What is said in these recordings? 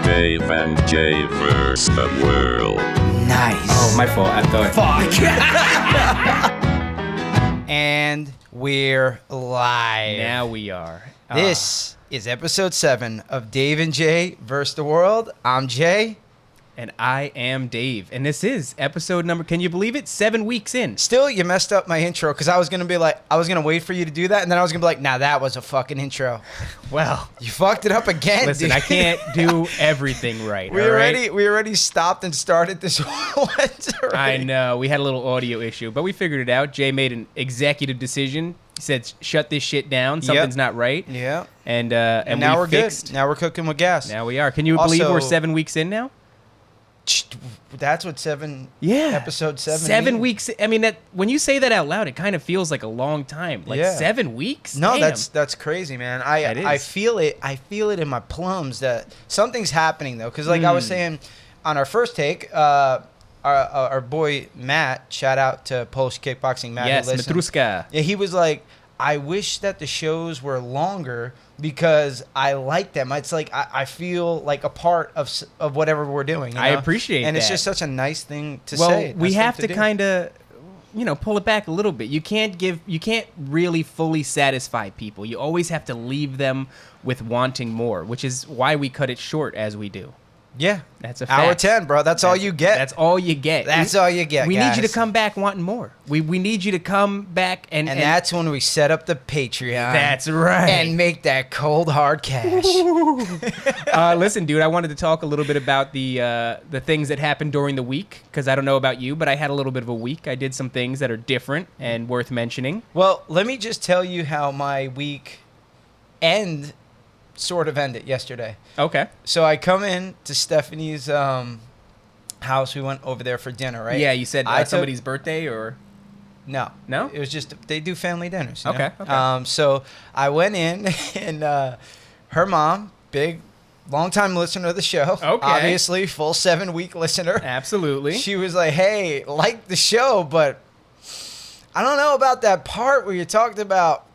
Dave and Jay versus the world. Nice. Oh, my fault. I thought. Fuck. And we're live. Now we are. This is episode 7 of Dave and Jay versus the world. I'm Jay. And I am Dave. And this is episode number, can you believe it? 7 weeks in. Still, you messed up my intro because I was going to be like, I was going to wait for you to do that. And then I was going to be like, nah, that was a fucking intro. Well, you fucked it up again, listen, dude. I can't do everything right. We already stopped and started this once already. I know. We had a little audio issue, but we figured it out. Jay made an executive decision. He said, shut this shit down. Something's not right. Yeah. And now we're fixed. good. Now we're cooking with gas. Now we are. Can you believe we're 7 weeks in now? That's what episode 7 7 means. weeks. I mean, that when you say that out loud, it kind of feels like a long time. Like 7 weeks? No, Damn. that's crazy, man. I feel it. I feel it in my plums that something's happening though. Because like I was saying on our first take, our boy Matt, shout out to Polish Kickboxing Matt. Yes, Matruska. Yeah, he was like, I wish that the shows were longer because I like them. It's like I feel like a part of whatever we're doing. You know? I appreciate and that. it's just such a nice thing to well, say. We have to kind of, pull it back a little bit. You can't really fully satisfy people. You always have to leave them with wanting more, which is why we cut it short as we do. Yeah, that's a fact. Hour 10, bro. That's all you get. That's all you get. That's all you get. We guys. need you to come back wanting more. We need you to come back and that's when we set up the Patreon. That's right. And make that cold hard cash. Listen, dude, I wanted to talk a little bit about the things that happened during the week because I don't know about you, but I had a little bit of a week. I did some things that are different and worth mentioning. Well, let me just tell you how my week sort of ended yesterday. Okay. So I come in to Stephanie's house. We went over there for dinner, right? Yeah, you said somebody's birthday or... No. No? It was just, they do family dinners. You okay, know? okay. So I went in and her mom, big, long-time listener of the show. Okay. Obviously, full 7-week listener. Absolutely. She was like, hey, like the show, but I don't know about that part where you talked about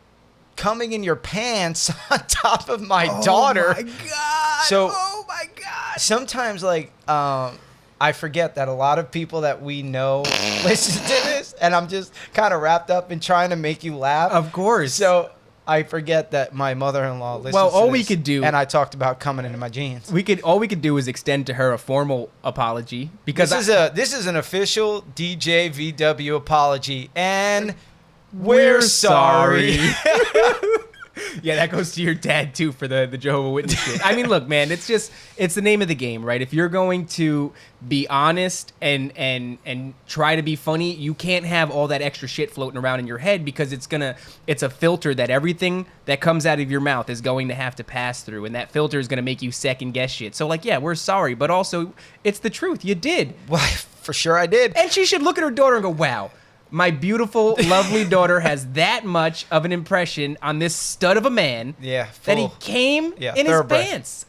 coming in your pants on top of my daughter. Oh my God. So, oh my God. Sometimes, like, I forget that a lot of people that we know listen to this, and I'm just kind of wrapped up in trying to make you laugh. Of course. So I forget that my mother-in-law listens well, to all this, we could do, and I talked about coming into my jeans. All we could do is extend to her a formal apology because this is an official DJ VW apology, and we're sorry. Yeah, that goes to your dad too for the Jehovah's Witness shit. I mean, look, man, it's the name of the game, right? If you're going to be honest and try to be funny, you can't have all that extra shit floating around in your head because it's a filter that everything that comes out of your mouth is going to have to pass through, and that filter is going to make you second guess shit. So like, yeah, we're sorry, but also it's the truth. You did. Well, for sure I did. And she should look at her daughter and go, wow. My beautiful, lovely daughter has that much of an impression on this stud of a man that he came in his pants.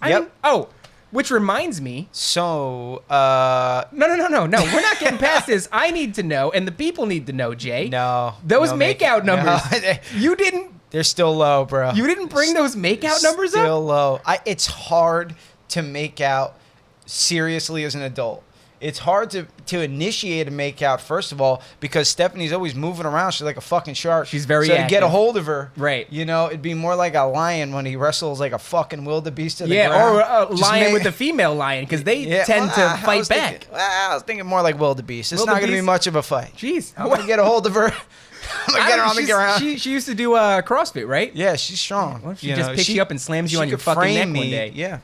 Which reminds me. So, No. We're not getting past this. I need to know, and the people need to know, Jay. No. Those makeout numbers. No. You didn't. They're still low, bro. You didn't bring those makeout numbers up? Still low. It's hard to make out seriously as an adult. It's hard to initiate a makeout, first of all, because Stephanie's always moving around. She's like a fucking shark. She's very active. To get a hold of her, right? It'd be more like a lion when he wrestles like a fucking wildebeest to the ground. Yeah, or a lion with a female lion, because they tend to fight back. I was thinking more like wildebeest. It's not going to be much of a fight. Jeez. I'm going to get a hold of her. I'm going to get her on the ground. She used to do CrossFit, right? Yeah, she's strong. What if she just picks you up and slams you on your fucking neck one day? Yeah.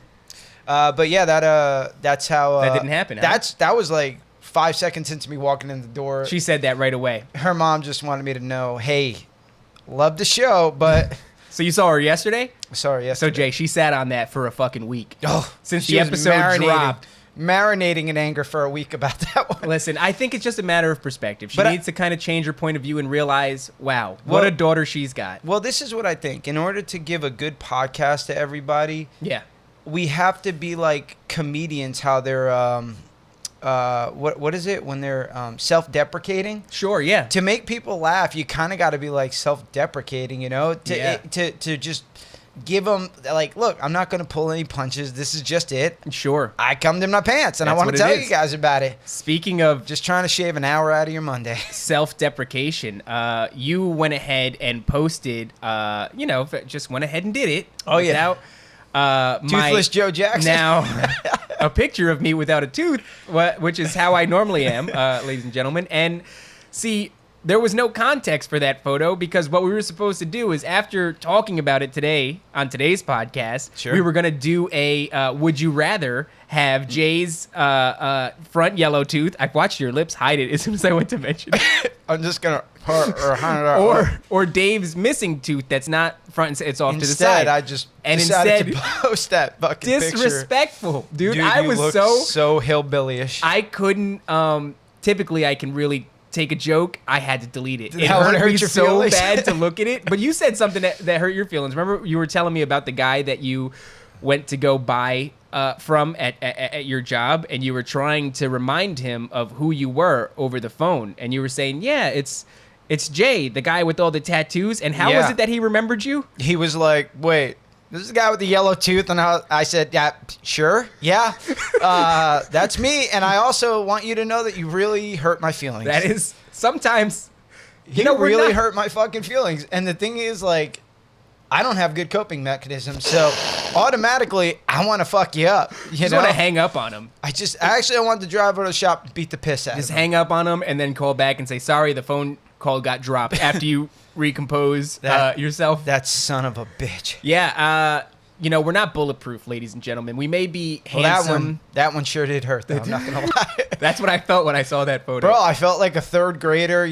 But yeah, that's how... that didn't happen, huh? That was like 5 seconds into me walking in the door. She said that right away. Her mom just wanted me to know, hey, love the show, but... So you saw her yesterday? Sorry, yesterday. So, Jay, she sat on that for a fucking week. Oh, since the episode dropped. Marinating in anger for a week about that one. Listen, I think it's just a matter of perspective. She needs to kind of change her point of view and realize, wow, what a daughter she's got. Well, this is what I think. In order to give a good podcast to everybody, we have to be like comedians, how they're... what is it when they're self-deprecating? Sure, yeah. To make people laugh, you kind of got to be like self-deprecating, to just give them, like, look, I'm not going to pull any punches. This is just it. Sure. I cummed in my pants, and I want to tell you guys about it. Speaking of just trying to shave an hour out of your Monday. Self-deprecation, you went ahead and posted, just went ahead and did it. Oh, yeah. Toothless Joe Jackson. Now, a picture of me without a tooth, which is how I normally am, ladies and gentlemen. And see, there was no context for that photo because what we were supposed to do is after talking about it today on today's podcast, we were going to do a would you rather have Jay's front yellow tooth. I watched your lips hide it as soon as I went to mention it. I'm just going to or Dave's missing tooth that's not front and it's off to the side. Instead, I just decided to post that fucking disrespectful, picture. Dude, I was so hillbilly-ish. I couldn't typically I can really take a joke, I had to delete it. It hurt me your so feelings? bad to look at it. But you said something that hurt your feelings. Remember, you were telling me about the guy that you went to go buy from at your job, and you were trying to remind him of who you were over the phone, and you were saying, "Yeah, it's Jay, the guy with all the tattoos." And how was it that he remembered you? He was like, "Wait, this is the guy with the yellow tooth," and I said, "Yeah, sure, yeah, that's me." And I also want you to know that you really hurt my feelings. That is sometimes, you really hurt my fucking feelings. And the thing is, like, I don't have good coping mechanisms, so automatically I want to fuck you up. You just want to hang up on him. I want to drive over to the shop and beat the piss out of him. Just hang up on him and then call back and say, "Sorry, the phone call got dropped," after you recompose yourself. That son of a bitch. Yeah, we're not bulletproof, ladies and gentlemen. We may be handsome. That one sure did hurt, though. I'm not going to lie. That's what I felt when I saw that photo. Bro, I felt like a third grader,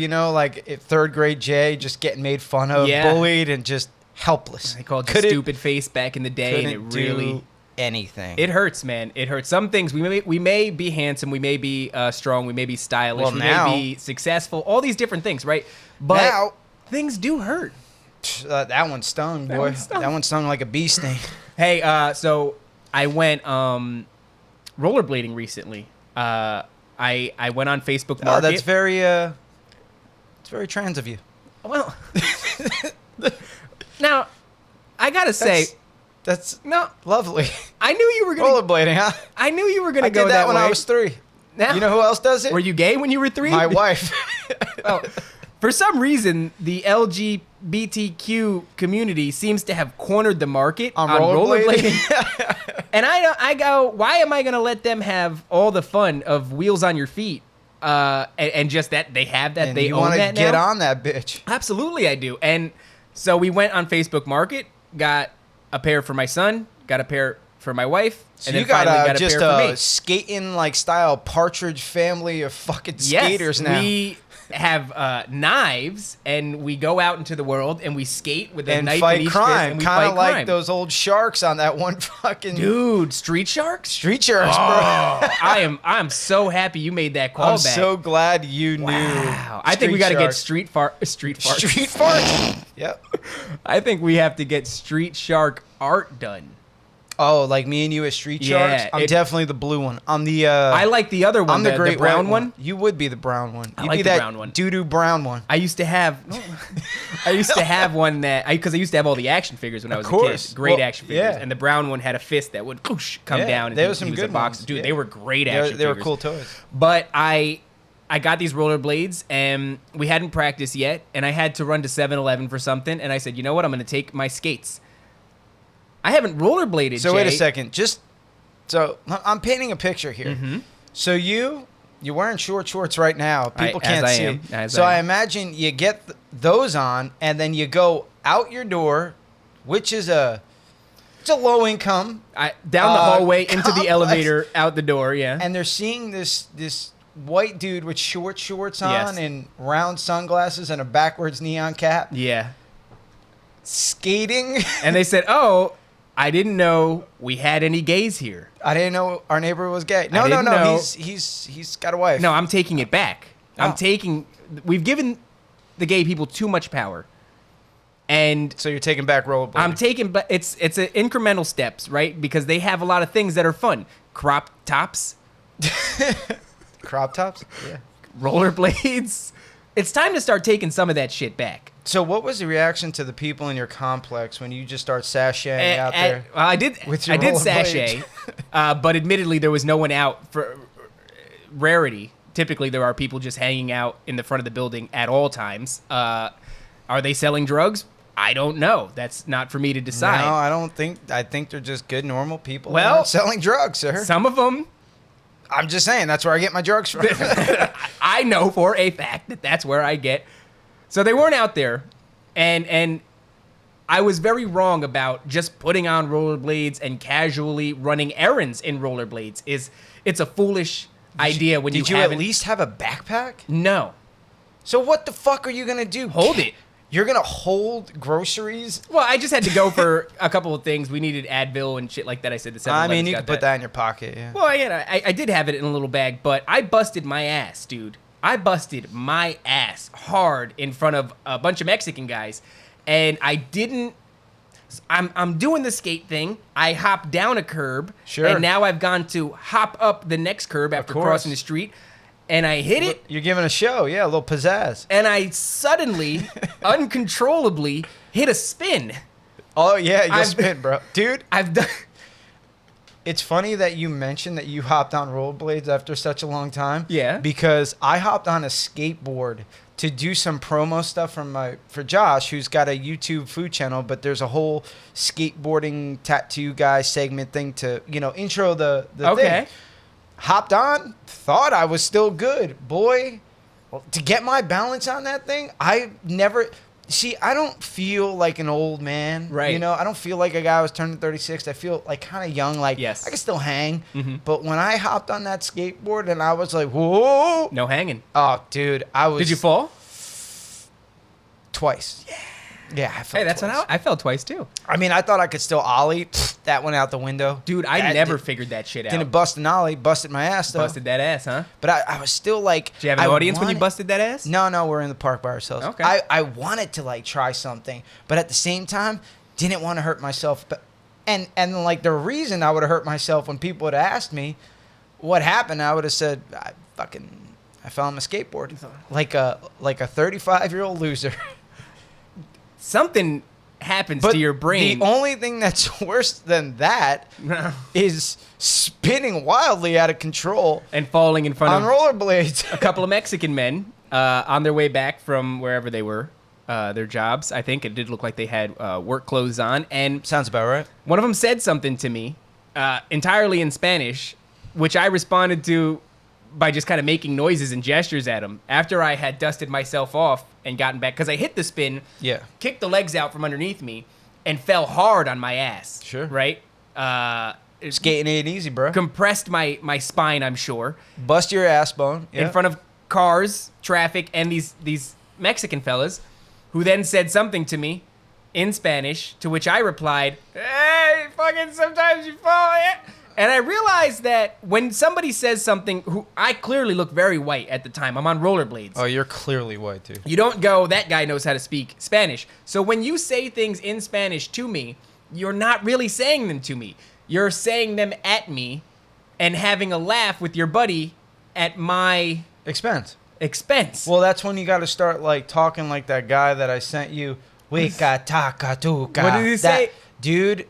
third grade Jay, just getting made fun of, bullied, and just helpless. I called you stupid face back in the day, and it really do anything. It hurts, man. It hurts. Some things we may be handsome, we may be strong, we may be stylish, we may be successful, all these different things, right? But now, things do hurt. That one stung, boy. That one stung like a bee sting. Hey, so I went rollerblading recently. I went on Facebook Market. No, that's very it's very trans of you. Well, now I gotta say that's lovely. I knew you were gonna rollerblading, huh? I knew you were gonna go that way. When I was 3. Now, you know who else does it? Were you gay when you were 3? My wife. Oh. For some reason, the LGBTQ community seems to have cornered the market on rollerblading. And I go, why am I going to let them have all the fun of wheels on your feet? And just that they have that, and they own that now? You want to get on that bitch. Absolutely, I do. And so we went on Facebook Market, got a pair for my son, got a pair for my wife, so and then you got finally just a pair for me. Skating like style Partridge family of fucking skaters now. We have knives, and we go out into the world and we skate with a knife in each fist, and we kind fight of like crime. Those old sharks on that one fucking dude. Street sharks, bro. I'm so happy you made that call. I'm so glad you knew. Wow. I think we got to get street farts. Yep. I think we have to get street shark art done. Oh, like me and you as street sharks? I'm definitely the blue one. I'm the I like the other one. I'm the great brown one. You would be the brown one. I like the brown one. Doo-doo brown one. I used to have one that because I used to have all the action figures when I was a kid. Great action figures. Yeah. And the brown one had a fist that would come down. There was some good ones. Dude, they were great action figures. They were cool toys. But I got these rollerblades, and we hadn't practiced yet, and I had to run to 7-Eleven for something, and I said, you know what, I'm going to take my skates. I haven't rollerbladed, So Jay. wait a second. So I'm painting a picture here. Mm-hmm. So you're wearing shorts right now. People can't see. So I imagine you get those on, and then you go out your door, which is it's a low income. Down the hallway, into the elevator, out the door, yeah. And they're seeing this white dude with shorts on and round sunglasses and a backwards neon cap. Yeah. Skating. And they said, oh, I didn't know we had any gays here. I didn't know our neighbor was gay. No. He's got a wife. No, I'm taking it back. We've given the gay people too much power. And so you're taking back rollerblading. I'm taking, but it's incremental steps, right? Because they have a lot of things that are fun. Crop tops. Crop tops? Yeah. Rollerblades. it's time to start taking some of that shit back. So what was the reaction to the people in your complex when you just start sashaying out there? Well, I did sashay, but admittedly there was no one out for rarity. Typically there are people just hanging out in the front of the building at all times. Are they selling drugs? I don't know. That's not for me to decide. No, I don't think. I think they're just good, normal people. Well, selling drugs, sir. Some of them. I'm just saying that's where I get my drugs from. I know for a fact that that's where I get. So they weren't out there, and I was very wrong about just putting on rollerblades and casually running errands in rollerblades. It's a foolish idea when you haven't. Did you at least have a backpack? No. So what the fuck are you gonna do? Hold it. You're gonna hold groceries? Well, I just had to go for a couple of things. We needed Advil and shit like that. I said the 7-Eleven. I mean, you could put that in your pocket. Yeah. Well, I did have it in a little bag, but I busted my ass, dude. I busted my ass hard in front of a bunch of Mexican guys, and I didn't. I'm doing the skate thing. I hop down a curb, sure, and now I've gone to hop up the next curb after crossing the street. And I hit it. You're giving a show, yeah, a little pizzazz. And I suddenly, uncontrollably, hit a spin. Oh, yeah, you spin, bro. Dude. I've done... It's funny that you mentioned that you hopped on rollerblades after such a long time. Yeah. Because I hopped on a skateboard to do some promo stuff for Josh, who's got a YouTube food channel, but there's a whole skateboarding tattoo guy segment thing to, intro the thing. Hopped on, thought I was still good. Boy, to get my balance on that thing, I don't feel like an old man. Right. I don't feel like a guy who was turning 36. I feel like kind of young, like yes. I can still hang. Mm-hmm. But when I hopped on that skateboard and I was like, whoa. No hanging. Oh, dude, I was. Did you fall? Twice. Yeah, I fell that's twice. what I fell twice too. I mean, I thought I could still ollie. That went out the window. Dude, I never figured that shit out. Didn't bust an ollie, busted my ass though. Busted that ass, huh? But I was still like. Did you have an audience when you busted that ass? No, we're in the park by ourselves. Okay. I wanted to like try something, but at the same time, didn't want to hurt myself. But and like the reason I would have hurt myself when people would have asked me what happened, I would have said I fell on my skateboard like a 35-year-old loser. Something happens to your brain. The only thing that's worse than that is spinning wildly out of control and falling in front on rollerblades. A couple of Mexican men on their way back from wherever they were, their jobs. I think it did look like they had work clothes on. And sounds about right. One of them said something to me entirely in Spanish, which I responded to by just kind of making noises and gestures at him after I had dusted myself off and gotten back, because I hit the spin, kicked the legs out from underneath me, and fell hard on my ass. Sure. Right? Skating ain't easy, bro. Compressed my spine, I'm sure. Bust your ass bone. In front of cars, traffic, and these Mexican fellas, who then said something to me in Spanish, to which I replied, "Hey, fucking sometimes you fall." And I realized that when somebody says something, who I clearly look very white at the time. I'm on rollerblades. Oh, you're clearly white, too. You don't go, that guy knows how to speak Spanish. So when you say things in Spanish to me, you're not really saying them to me. You're saying them at me and having a laugh with your buddy at my expense. Well, that's when you got to start like talking like that guy that I sent you. Wika taka tuka. What did he say? Dude,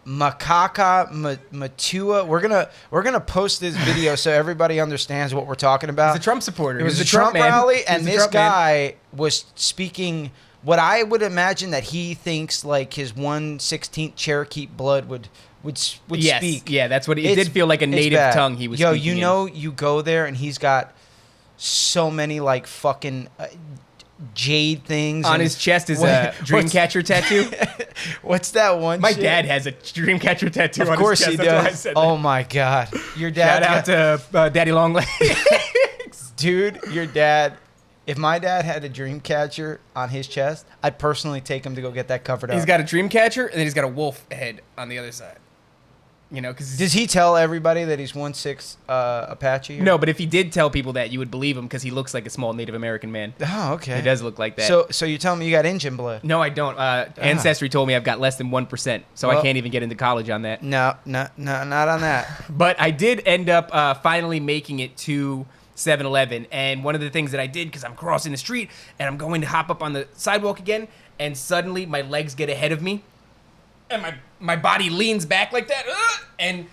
Makaka Matua. We're gonna post this video so everybody understands what we're talking about. He's a Trump supporter. It was a Trump rally, and this guy was speaking what I would imagine that he thinks like his 1/16 Cherokee blood would speak. Yeah, that's what it did feel like a native tongue he was speaking. You go there and he's got so many like fucking jade things on his chest is a Dreamcatcher tattoo. What's that one? My dad has a Dreamcatcher tattoo on his chest. Of course he That's why I does. said that. Oh my god, your dad. Shout out to Daddy Longlegs. Dude, your dad. If my dad had a Dreamcatcher on his chest, I'd personally take him to go get that covered up. He's got a Dreamcatcher and then he's got a wolf head on the other side. Because does he tell everybody that he's 1/6 Apache? No, but if he did tell people that, you would believe him because he looks like a small Native American man. Oh, okay. He does look like that. So you're telling me you got Indian blood? No, I don't. Ancestry told me I've got less than 1%, so I can't even get into college on that. No, not on that. But I did end up finally making it to 7-Eleven. And one of the things that I did, because I'm crossing the street and I'm going to hop up on the sidewalk again, and suddenly my legs get ahead of me, and my body leans back like that, and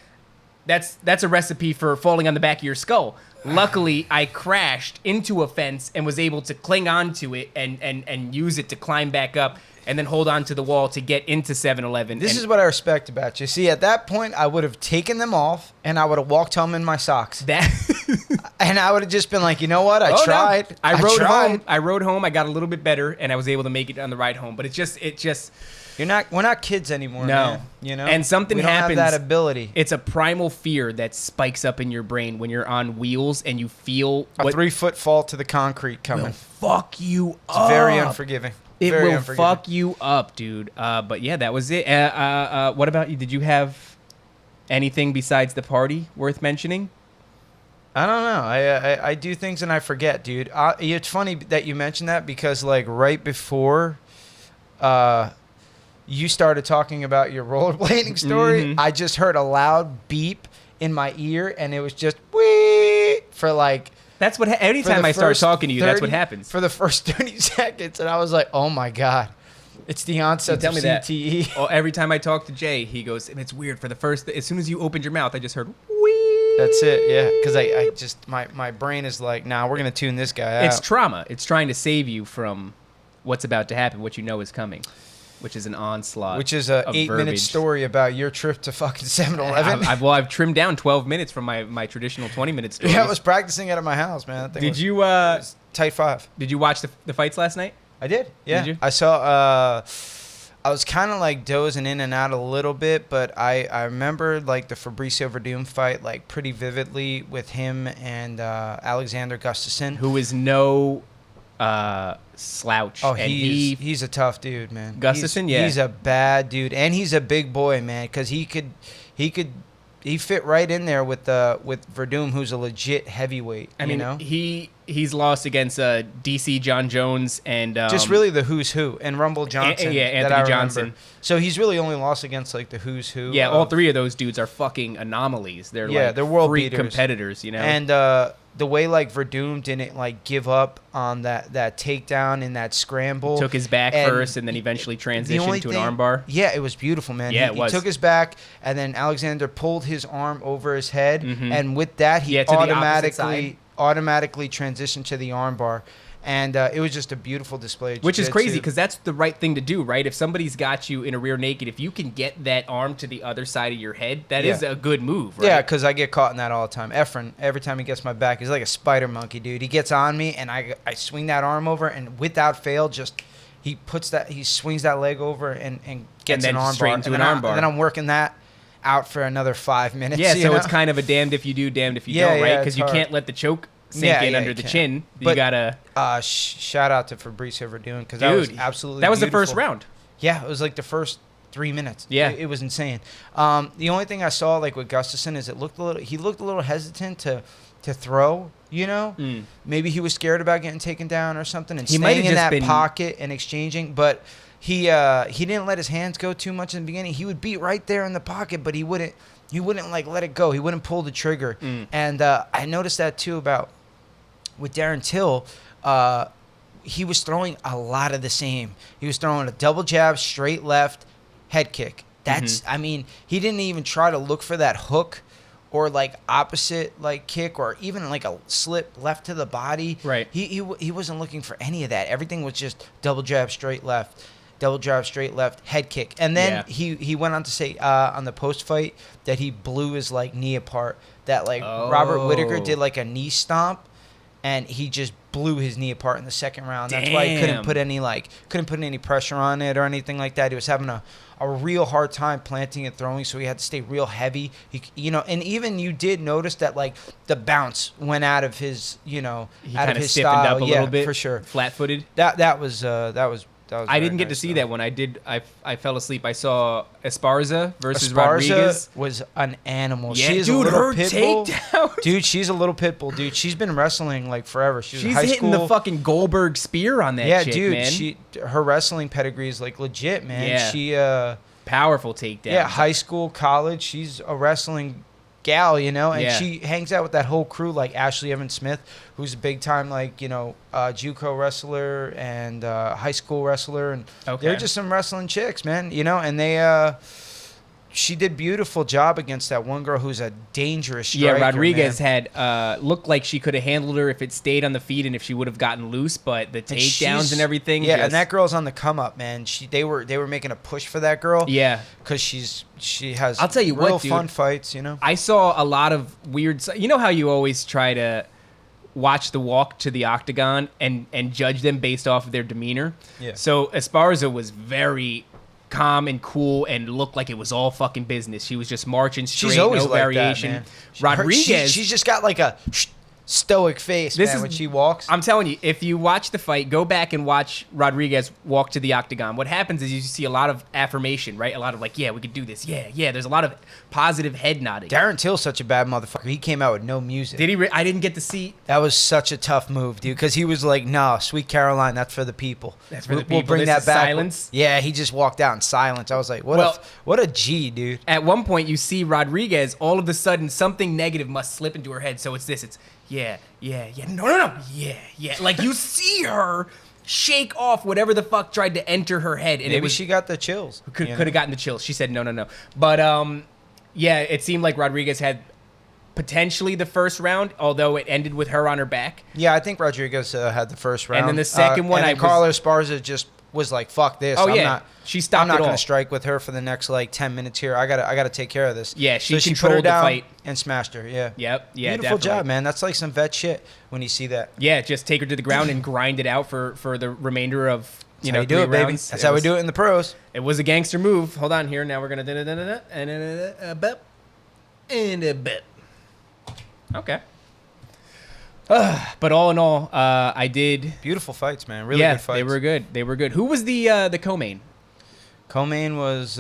that's a recipe for falling on the back of your skull. Luckily, I crashed into a fence and was able to cling onto it and use it to climb back up and then hold on to the wall to get into 7-Eleven. This is what I respect about you. See, at that point, I would have taken them off and I would have walked home in my socks. And I would have just been like, you know what? I tried. No. I rode home. I rode home. I got a little bit better, and I was able to make it on the ride home. But it just. We're not kids anymore, no. man. You know, and something we don't happens. Have that ability. It's a primal fear that spikes up in your brain when you're on wheels and you feel a 3-foot fall to the concrete coming. Will fuck you up. It's very unforgiving. It will fuck you up, dude. But yeah, that was it. What about you? Did you have anything besides the party worth mentioning? I don't know. I do things and I forget, dude. It's funny that you mentioned that because like right before you started talking about your rollerblading story, Mm-hmm. I just heard a loud beep in my ear, and it was just wee for like. That's what. Anytime I start talking to you, that's what happens. For the first 30 seconds, and I was like, "Oh my god, it's the onset of CTE." Oh, every time I talk to Jay, he goes, "It's weird." For the first, as soon as you opened your mouth, I just heard wee. That's it, yeah. Because I just my brain is like, "Nah, we're gonna tune this guy out." It's trauma. It's trying to save you from what's about to happen, what you know is coming. Which is an onslaught. Which is a 8-minute story about your trip to fucking 7-Eleven. I've trimmed down 12 minutes from my traditional 20-minute story. Yeah, I was practicing it at my house, man. Did you tight 5? Did you watch the fights last night? I did. Yeah, did you? I saw. I was kind of like dozing in and out a little bit, but I remember like the Fabricio Verdum fight like pretty vividly with him and Alexander Gustafsson, who is no slouch. Oh, he's a tough dude, man. Gustafsson, he's a bad dude, and he's a big boy, man. Because he fit right in there with Verdum, who's a legit heavyweight. I mean, you know? he's lost against DC John Jones and just really the who's who and Rumble Johnson. Anthony Johnson. So he's really only lost against like the who's who. Yeah, all three of those dudes are fucking anomalies. They're they're world freak beaters. competitors, you know. And the way like Verdum didn't like give up on that takedown in that scramble. Took his back first and then eventually transitioned to an armbar. Yeah, it was beautiful, man. Yeah, he took his back and then Alexander pulled his arm over his head, and with that he automatically transitioned to the armbar. And it was just a beautiful display. Which is crazy because that's the right thing to do, right? If somebody's got you in a rear naked, if you can get that arm to the other side of your head, that is a good move, right? Yeah, because I get caught in that all the time. Efren, every time he gets my back, he's like a spider monkey, dude. He gets on me, and I swing that arm over, and without fail, he swings that leg over and gets an arm straight into an arm bar. And then I'm working that out for another 5 minutes. Yeah, so it's kind of a damned if you do, damned if you don't, right? Because you can't let the choke sink in under the chin. You gotta shout out to Fabricio Verdum because that was absolutely that was beautiful. the first round. Yeah, it was like the first 3 minutes. Yeah, it was insane. The only thing I saw like with Gustafsson is he looked a little hesitant to throw. You know, maybe he was scared about getting taken down or something and staying in that pocket and exchanging, but. He didn't let his hands go too much in the beginning. He would be right there in the pocket, but he wouldn't like let it go. He wouldn't pull the trigger. And I noticed that too with Darren Till. He was throwing a lot of the same. He was throwing a double jab, straight left, head kick. That's I mean, he didn't even try to look for that hook or like opposite like kick or even like a slip left to the body. Right. He wasn't looking for any of that. Everything was just double jab, straight left. Double jab, straight left, head kick. And then he went on to say on the post-fight that he blew his, like, knee apart. That, like, Robert Whittaker did, like, a knee stomp, and he just blew his knee apart in the second round. That's why he couldn't put any pressure on it or anything like that. He was having a real hard time planting and throwing, so he had to stay real heavy. And even you did notice that, like, the bounce went out of his, out of his stiffened style. up a little bit, for sure. Flat-footed. That was I didn't get to see that one. I fell asleep. I saw Esparza versus Esparza Rodriguez. Was an animal. Yeah, she's dude, a little her pit bull. takedown. Dude, she's a little pit bull, dude. She's been wrestling like forever. She's high hitting school. the fucking Goldberg spear on that chick, dude, man. Her wrestling pedigree is like legit, man. Yeah. She powerful takedown. Yeah, high school, college. She's a wrestling gal, you know, and she hangs out with that whole crew like Ashley Evans Smith, who's a big time like, you know, JUCO wrestler and high school wrestler, and they're just some wrestling chicks, man, you know, and they she did beautiful job against that one girl who's a dangerous striker. Yeah, Rodriguez had looked like she could have handled her if it stayed on the feet and if she would have gotten loose, but the takedowns and everything. Yeah, and that girl's on the come up, man. They were making a push for that girl. Yeah, because she has. I'll tell you real what, dude, fun fights. You know, I saw a lot of weird. You know how you always try to watch the walk to the octagon and judge them based off of their demeanor. Yeah. So Esparza was very calm and cool and looked like it was all fucking business. She was just marching straight, she's always no like variation. That, man. Rodriguez, she's just got like a stoic face, man, when she walks. I'm telling you, if you watch the fight, go back and watch Rodriguez walk to the octagon. What happens is you see a lot of affirmation, right? A lot of like, yeah, we could do this. Yeah. There's a lot of positive head nodding. Darren Till's such a bad motherfucker. He came out with no music. Did he? I didn't get to see. That was such a tough move, dude, because he was like, no, Sweet Caroline, that's for the people. That's for the people. We'll bring that back. Silence. Yeah, he just walked out in silence. I was like, what a G, dude. At one point, you see Rodriguez, all of a sudden, something negative must slip into her head. So it's this. It's, yeah, no, yeah. Like, you see her shake off whatever the fuck tried to enter her head. And maybe she got the chills. Could have gotten the chills. She said no. But, yeah, it seemed like Rodriguez had potentially the first round, although it ended with her on her back. Yeah, I think Rodriguez had the first round. And then the second one, Carla Esparza just was like, fuck this. She stopped I'm not going to strike with her for the next like 10 minutes here. I gotta take care of this. Yeah, she put her controlled the down fight and smashed her. Yeah. Yep. Yeah. Beautiful definitely. job, man. That's like some vet shit when you see that. Yeah, just take her to the ground and grind it out for the remainder of That's how you do it, baby. That's how we do it in the pros. It was a gangster move. Hold on here. Now we're gonna and a bip and a bip. Okay. But all in all, I did beautiful fights, man. Really good fights. They were good. Who was the co-main? Co-main was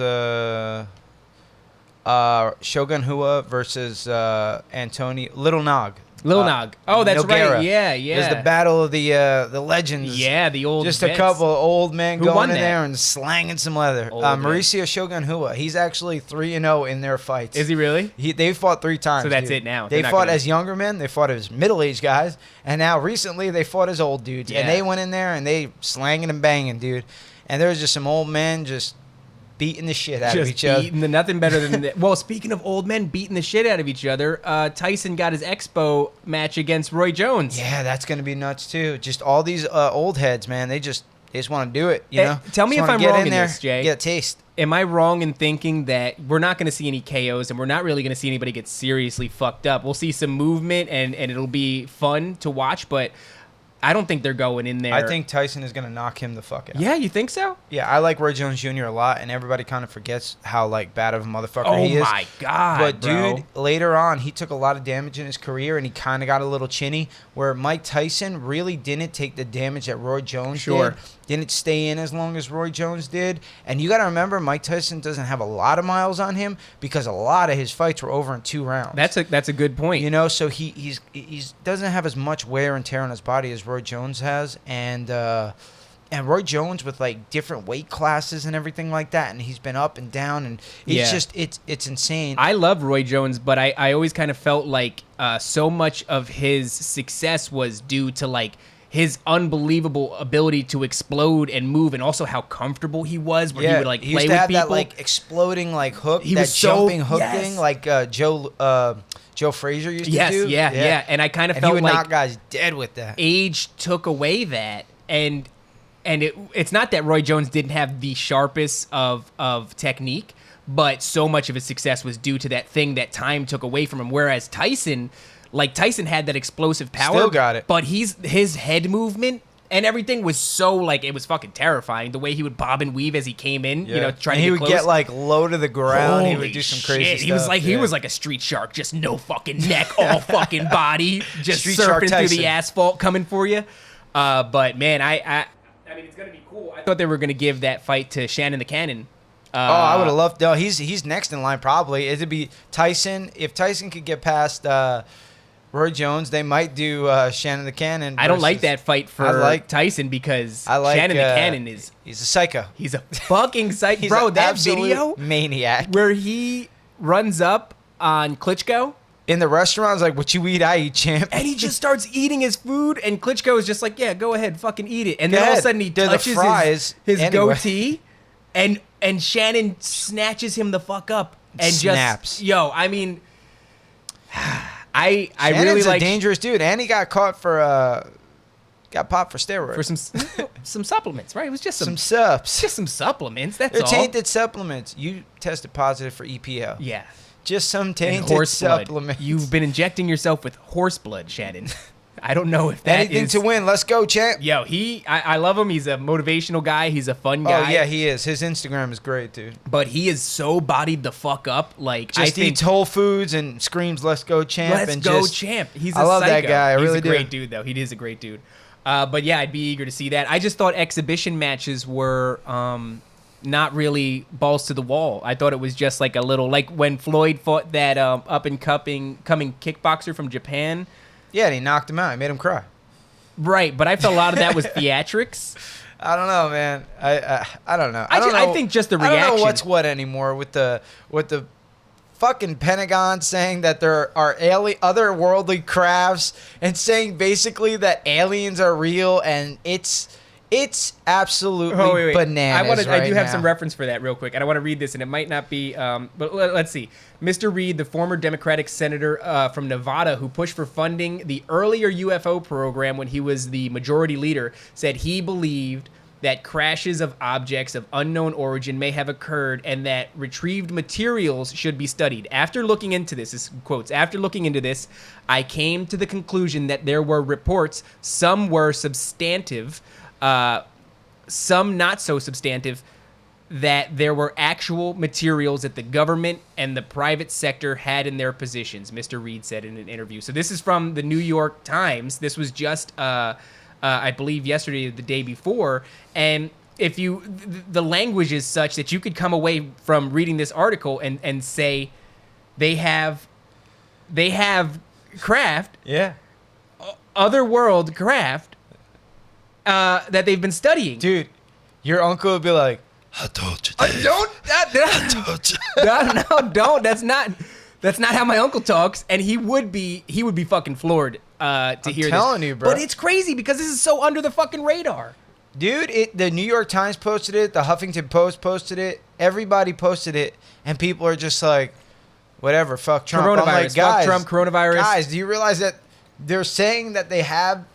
Shogun Hua versus Little Nog. Oh, that's Nogueira. right. Yeah. It was the battle of the legends. Yeah, the old Just vets. a couple of old men Who going won in that? there and slanging some leather. Mauricio Shogun Hua. He's actually 3-0 in their fights. Is he really? They fought 3 times. So that's dude. it now. They fought as younger men. They fought as middle-aged guys. And now recently they fought as old dudes. Yeah. And they went in there and they slanging and banging, dude. And there was just some old men just beating the shit out of each other. Nothing better than that. Well, speaking of old men beating the shit out of each other, Tyson got his Expo match against Roy Jones. Yeah, that's going to be nuts too. Just all these old heads, man. They just want to do it, you know? Tell me if I'm wrong in this, Jay. Get a taste. Am I wrong in thinking that we're not going to see any KOs and we're not really going to see anybody get seriously fucked up? We'll see some movement and it'll be fun to watch, but I don't think they're going in there. I think Tyson is going to knock him the fuck out. Yeah, you think so? Yeah, I like Roy Jones Jr. a lot, and everybody kind of forgets how like bad of a motherfucker he is. Oh my god! But bro. dude, later on, he took a lot of damage in his career, and he kind of got a little chinny. Where Mike Tyson really didn't take the damage that Roy Jones did. Didn't stay in as long as Roy Jones did. And you got to remember, Mike Tyson doesn't have a lot of miles on him because a lot of his fights were over in 2 rounds. That's a good point. You know, so he doesn't have as much wear and tear on his body as Roy Jones has, and Roy Jones with like different weight classes and everything like that, and he's been up and down, and it's just it's insane. I love Roy Jones, but I always kind of felt like so much of his success was due to like his unbelievable ability to explode and move, and also how comfortable he was when he would like he play used with to have people. that like exploding like hook, He that was so- jumping hook yes. thing, like Joe Frazier used to do. Yeah. And I kind of and felt he would like knock guys dead with that. age took away that, and it's not that Roy Jones didn't have the sharpest of technique, but so much of his success was due to that thing that time took away from him. Whereas Tyson had that explosive power, Still got it, but his head movement and everything was so like it was fucking terrifying. The way he would bob and weave as he came in, you know, trying to get close. He would get like low to the ground. Holy he would do some crazy stuff. He was like a street shark, just no fucking neck, all fucking body, just Street Shark surfing through Tyson. the asphalt, coming for you. But man, I mean, it's gonna be cool. I thought they were gonna give that fight to Shannon the Cannon. I would have loved. No, he's next in line probably. It'd be Tyson. If Tyson could get past Roy Jones, they might do Shannon the Cannon. I don't like that fight for Tyson because Shannon the Cannon he's a psycho. He's a fucking psycho, He's bro. an That absolute video maniac where he runs up on Klitschko. In the restaurant, like, what you eat, I eat, champ. And he just starts eating his food, and Klitschko is just like, yeah, go ahead, fucking eat it. And then all of a sudden he touches his goatee, and Shannon snatches him the fuck up and snaps. I mean, I Shannon's really like a dangerous dude, and he got caught for got popped for steroids for some supplements, right? It was just some subs, just some supplements. That's They're all. tainted supplements. You tested positive for EPO. Yeah. Just some tainted supplements. You've been injecting yourself with horse blood, Shannon. I don't know if that anything to win. Let's go, champ. Yo, I love him. He's a motivational guy. He's a fun guy. Oh yeah, he is. His Instagram is great, dude. But he is so bodied the fuck up. Like, just eats Whole Foods and screams, "Let's go, champ!" Let's go, champ. He's I love that guy. I really do. He's a great dude, though. He is a great dude. But yeah, I'd be eager to see that. I just thought exhibition matches were not really balls to the wall. I thought it was just like a little, like when Floyd fought that up and coming kickboxer from Japan. Yeah, and he knocked him out. He made him cry. Right, but I felt a lot of that was theatrics. I don't know, man. I don't know. I think just the reaction. I don't know what's what anymore with the fucking Pentagon saying that there are otherworldly crafts and saying basically that aliens are real, and it's absolutely bananas. I do have some reference for that real quick, and I want to read this, and it might not be, but let's see. Mr. Reed, the former Democratic senator from Nevada who pushed for funding the earlier UFO program when he was the majority leader, said he believed that crashes of objects of unknown origin may have occurred and that retrieved materials should be studied. After looking into this, quotes, after looking into this, I came to the conclusion that there were reports, some were substantive, some not so substantive, that there were actual materials that the government and the private sector had in their possessions, Mr. Reed said in an interview. So this is from the New York Times. This was just, I believe, yesterday or the day before. And if the language is such that you could come away from reading this article and say they have craft, otherworld craft, that they've been studying. Dude, your uncle would be like, I told you. I told you. No, don't. That's not how my uncle talks, and he would be fucking floored to hear this. I'm telling you, bro. But it's crazy because this is so under the fucking radar. Dude, the New York Times posted it, the Huffington Post posted it, everybody posted it, and people are just like, whatever, fuck Trump. Coronavirus, I'm like, guys, fuck Trump, coronavirus. Guys, do you realize that they're saying that they have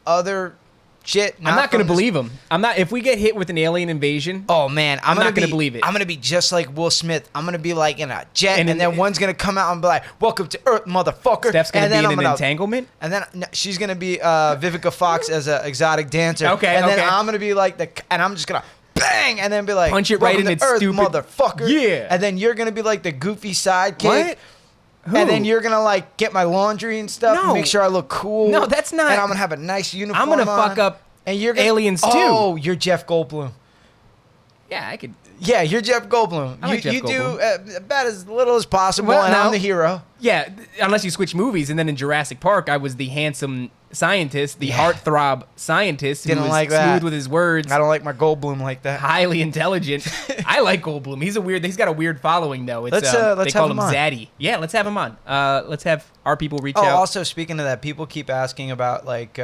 other shit? I'm not going to believe them. I'm not. If we get hit with an alien invasion, oh man, I'm not going to believe it. I'm going to be just like Will Smith. I'm going to be like in a jet, and then one's going to come out and be like, "Welcome to Earth, motherfucker." Steph's going to be in an entanglement, and then she's going to be Vivica Fox as an exotic dancer. Okay, and then I'm going to be like and I'm just going to bang, and then be like, punch it right in its Earth, stupid motherfucker. Yeah, and then you're going to be like the goofy sidekick. What? Who? And then you're gonna like get my laundry and stuff, and make sure I look cool. No, that's not. And I'm gonna have a nice uniform. I'm gonna fuck up. And you're aliens too. Oh, you're Jeff Goldblum. Yeah, I could. Yeah, you're Jeff Goldblum. I like Jeff Goldblum. Do about as little as possible, Well, and no. I'm the hero. Yeah, unless you switch movies, and then in Jurassic Park, I was the handsome scientist, the heartthrob scientist who was like smooth that. with his words. I don't like my Goldblum like that. Highly intelligent. I like Goldblum. He's got a weird following though. It's, let's they call have him him on. Zaddy. Yeah, let's have him on. Let's have our people reach Oh, out. also speaking of that, people keep asking about like.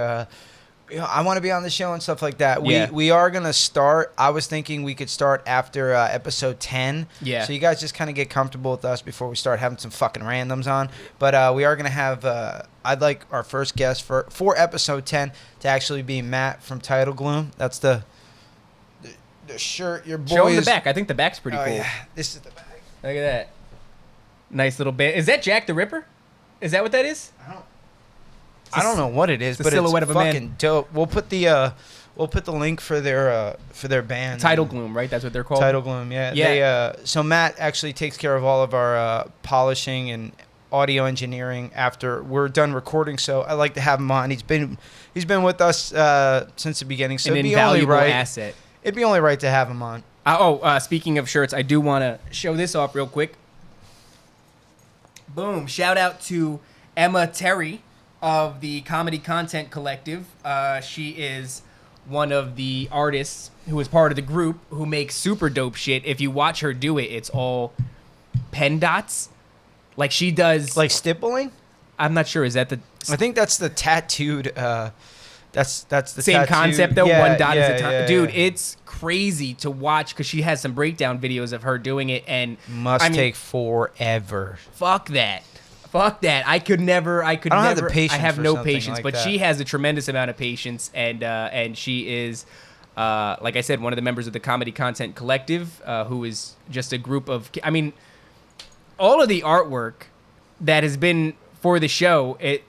I want to be on the show and stuff like that. We are going to start. I was thinking we could start after episode 10. Yeah. So you guys just kind of get comfortable with us before we start having some fucking randoms on. But we are going to have, I'd like our first guest for episode 10 to actually be Matt from Title Gloom. That's the shirt your boy Show him the back. I think the back's pretty cool. Yeah. This is the back. Look at that. Nice little bit. Is that Jack the Ripper? Is that what that is? I don't know what it is, but silhouette it's of a man. fucking dope. We'll put the link for their band. Title Gloom, right? That's what they're called. Title Gloom, yeah. Yeah. So Matt actually takes care of all of our polishing and audio engineering after we're done recording. So I like to have him on. He's been with us since the beginning. So An it'd be invaluable only right. asset. It'd be only right to have him on. Speaking of shirts, I do want to show this off real quick. Boom! Shout out to Emma Terry of the Comedy Content Collective. She is one of the artists who is part of the group who makes super dope shit. If you watch her do it, it's all pen dots. Like she does. Like stippling? I'm not sure. Is that the? I think that's the tattooed. That's the same tattooed, concept though. Yeah, one dot yeah, is a time. yeah, Dude, yeah. it's crazy to watch because she has some breakdown videos of her doing it, and take forever. Fuck that. Fuck that. I could never. I don't have the patience. I have for no something patience, like but that. she has a tremendous amount of patience, and she is, like I said, one of the members of the Comedy Content Collective, who is just a group of. I mean, all of the artwork that has been for the show. It's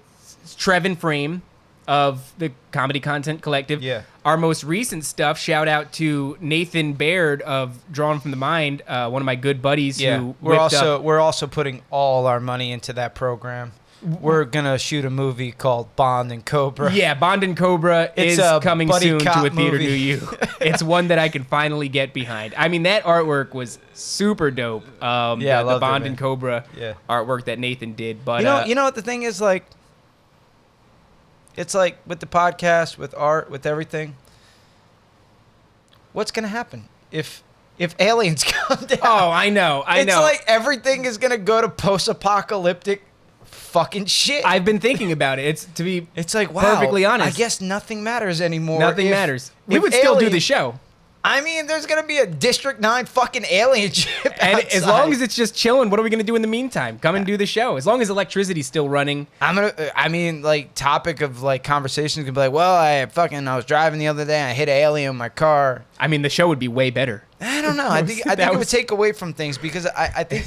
Trevin Frame of the Comedy Content Collective. Yeah. Our most recent stuff, shout out to Nathan Baird of Drawn from the Mind, one of my good buddies. Yeah, who we're whipped also putting all our money into that program. We're gonna shoot a movie called Bond and Cobra. Yeah, Bond and Cobra It's is a coming buddy soon to cop a theater movie. near you. It's one that I can finally get behind. I mean, that artwork was super dope. I the loved it, Bond man. and Cobra Yeah. artwork that Nathan did. But You know what the thing is, like, it's like with the podcast, with art, with everything. What's gonna happen if aliens come down? oh, I know. It's like everything is gonna go to post-apocalyptic fucking shit. I've been thinking about it. It's like, wow, perfectly honest. I guess nothing matters anymore. Nothing matters. We would still do the show. I mean, there's gonna be a District 9 fucking alien ship And outside. as long as it's just chilling, what are we going to do in the meantime? Come and do the show. As long as electricity's still running. Topic of like conversations could be like, well, I was driving the other day and I hit an alien in my car. I mean, the show would be way better. I don't know. I think it would take away from things because I think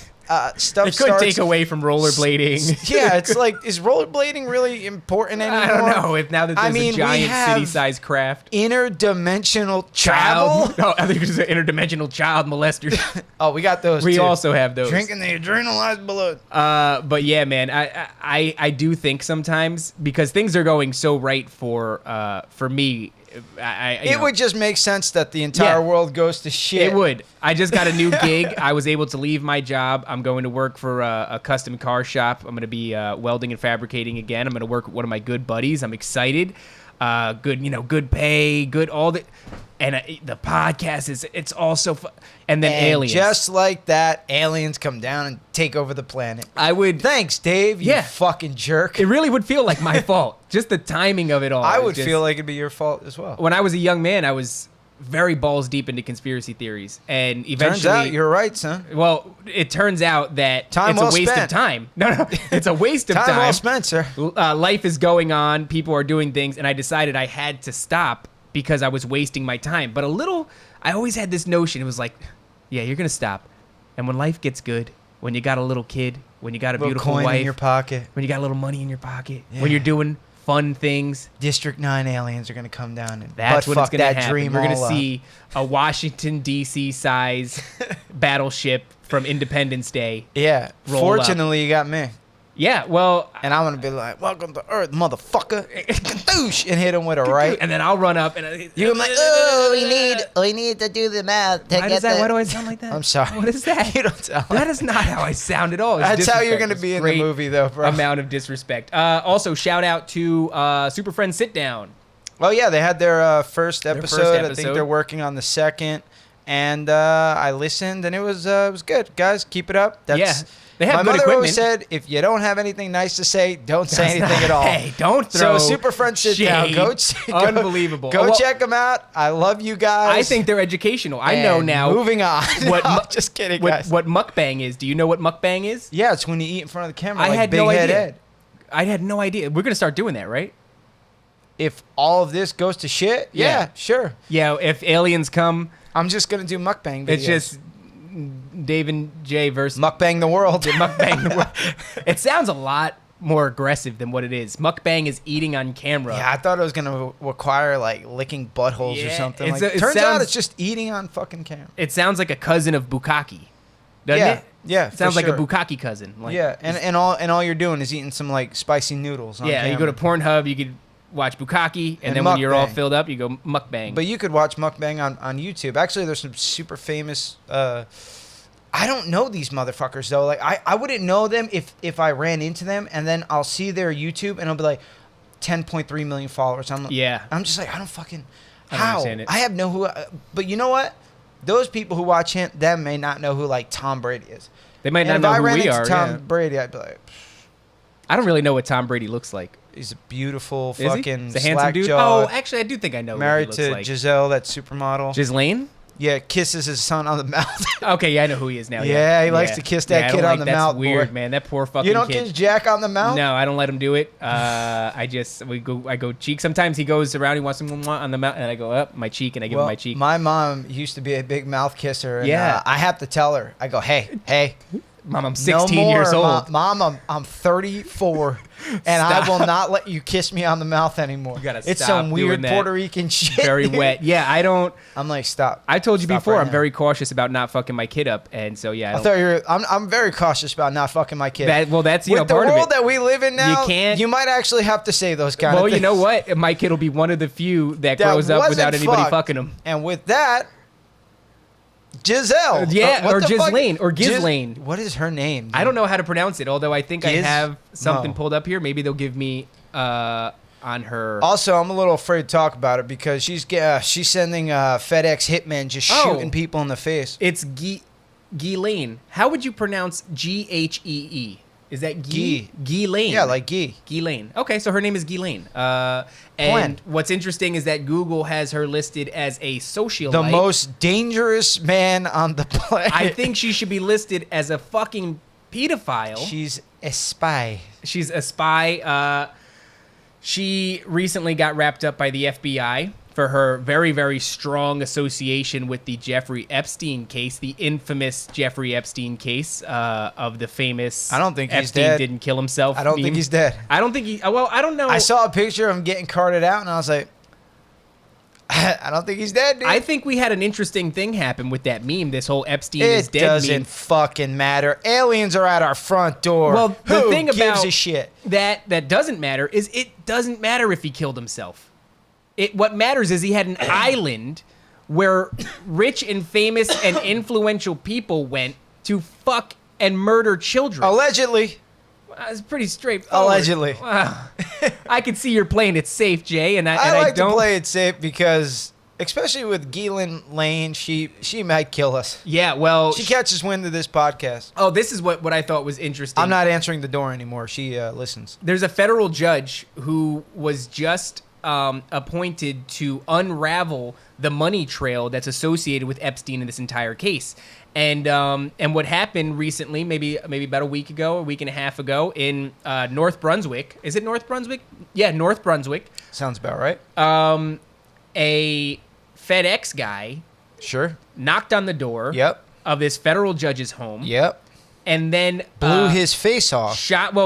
stuff It could take away from rollerblading. Yeah, it's like, is rollerblading really important anymore? I don't know. If now that there's a giant city-sized craft. Interdimensional travel? No, I think it's an interdimensional child molester. Oh, we got those We too. also have those. Drinking the adrenalized blood. But yeah, man, I do think sometimes because things are going so right for me. It would just make sense that the entire world goes to shit. It would. I just got a new gig. I was able to leave my job. I'm going to work for a custom car shop. I'm going to be welding and fabricating again. I'm going to work with one of my good buddies. I'm excited. Good pay, good all the, and the podcast it's also fun. And then aliens. Just like that, aliens come down and take over the planet. Thanks, Dave. You fucking jerk. It really would feel like my fault. Just the timing of it all. I would feel like it'd be your fault as well. When I was a young man, I was very balls deep into conspiracy theories, and eventually, turns out you're right, son. Well, it turns out that it's well a waste spent. of time. No, it's a waste of time. Time well spent, sir. Life is going on. People are doing things, and I decided I had to stop because I was wasting my time. But I always had this notion. It was like, yeah, you're gonna stop, and when life gets good, when you got a little kid, when you got a beautiful coin wife in your pocket, when you got a little money in your pocket, when you're doing fun things, District 9 aliens are gonna come down and that's what it's gonna happen. Dream We're gonna all see a Washington D.C. size battleship from Independence Day. Yeah. roll Fortunately, you got me. Yeah, well, And I'm gonna be like, "Welcome to Earth, motherfucker!" Kadoosh, and hit him with a right. and then I'll run up and You're like, "Oh, we need to do the math to why get Why do I sound like that? I'm sorry. What is that? You don't sound That is not how I sound at all. It's That's how you're disrespect. gonna be It's in the great movie, though, bro. Amount of disrespect. Also, shout out to Super Friends Sit Down. Oh yeah, they had their first episode. I think episode. they're working on the second, and I listened, and it was good. Guys, keep it up. They have my good mother equipment. always said, if you don't have anything nice to say, don't say anything at all. Hey, don't throw So Super Friends Sit Down. shade. Go Unbelievable. Go Well, check them out. I love you guys. I think they're educational. I know And now. Moving on. What No, mu- just kidding, what, guys. what mukbang is. Do you know what mukbang is? Yeah, it's when you eat in front of the camera. I like had Big no Head idea. Ed. I had no idea. We're gonna start doing that, right? If all of this goes to shit, yeah, sure. Yeah. If aliens come, I'm just gonna do mukbang videos. it's just Dave and Jay versus mukbang the world. mukbang. The world. It sounds a lot more aggressive than what it is. Mukbang is eating on camera. Yeah, I thought it was gonna require like licking buttholes or Yeah, something. it's Like, it turns out sounds- it's just eating on fucking camera. It sounds like a cousin of bukkake, doesn't Yeah, it? yeah, It sounds for like a sure. bukkake cousin. Like, Yeah, and all you're doing is eating some like spicy noodles. On yeah. You go to camera. Pornhub, you could watch bukkake, and And then when you're all mukbang. filled up, you go mukbang. But you could watch mukbang on YouTube. Actually, there's some super famous. I don't know these motherfuckers though. Like I wouldn't know them if I ran into them, and then I'll see their YouTube and I'll be like, 10.3 million followers. I'm just like, I don't fucking I don't how understand it. I have no who. But you know what? Those people who watch them may not know who like Tom Brady is. They might not And know if I who ran we into are. Tom Brady, I'd be like, I don't really know what Tom Brady looks like. he's a beautiful Is he? fucking He's a handsome dude. slack-jawed, Oh, actually, I do think I know married what he to looks like. Giselle, that supermodel. Ghislaine? Yeah, kisses his son on the mouth. Okay, yeah, I know who he is now. Yeah, he likes to kiss that I kid don't on the that's mouth, weird, boy. man. That poor fucking You don't kid. kiss Jack on the mouth? No, I don't let him do it. I go cheek. Sometimes he goes around, he wants to on the mouth, and I go up my cheek, and I give him my cheek. My mom used to be a big mouth kisser. And, Yeah. I have to tell her. I go, hey. Mom, I'm No 16 more, years old. Mom, I'm 34, and I will not let you kiss me on the mouth anymore. You gotta It's stop some doing weird that. Puerto Rican shit. Very dude. wet. Yeah, I don't. I'm like, stop. I told you Stop before, right I'm now. very cautious about not fucking my kid up, and so yeah. I I don't, thought you were. I'm very cautious about not fucking my kid. that's With part the of world it. that we live in now, You can't- You might actually have to say those kind of Well, things. you know what? My kid will be one of the few that That grows up wasn't without anybody fucked. fucking him. And with that, Giselle. Yeah, What or the fuck? Ghislaine, or Ghislaine. What is her name? I don't know how to pronounce it, although I think I Giz- have something Mo. pulled up here. Maybe they'll give me on her. Also, I'm a little afraid to talk about it because she's sending FedEx hitmen just shooting people in the face. It's Ghislaine. How would you pronounce Ghee? Is that Ghislaine? Yeah, like Guy. Ghislaine. Okay, so her name is Ghislaine. And When? what's interesting is that Google has her listed as a socialite. The most dangerous man on the planet. I think she should be listed as a fucking pedophile. She's a spy. She's a spy. She recently got wrapped up by the FBI for her very, very strong association with the Jeffrey Epstein case, the infamous Jeffrey Epstein case of the famous I don't think he's Epstein dead. didn't kill himself. I don't meme. think he's dead. I don't think he. Well, I don't know. I saw a picture of him getting carted out, and I was like, I don't think he's dead, dude. I think we had an interesting thing happen with that meme. This whole Epstein is It dead doesn't meme. fucking matter. Aliens are at our front door. Well, the Who thing gives about a shit? that doesn't matter is it doesn't matter if he killed himself. What matters is he had an island where rich and famous and influential people went to fuck and murder children. Allegedly. It's pretty straightforward. Allegedly. Wow. I can see you're playing it safe, Jay, and I I like don't to play it safe because, especially with Ghislaine Lane, she might kill us. Yeah, well, She catches wind of this podcast. oh, this is what I thought was interesting. I'm not answering the door anymore. She listens. There's a federal judge who was just appointed to unravel the money trail that's associated with Epstein in this entire case. And what happened recently, maybe about a week and a half ago, in North Brunswick. Is it North Brunswick? Yeah, North Brunswick. Sounds about right. A FedEx guy Sure. knocked on the door Yep. of this federal judge's home. Yep. And then Blew his face off.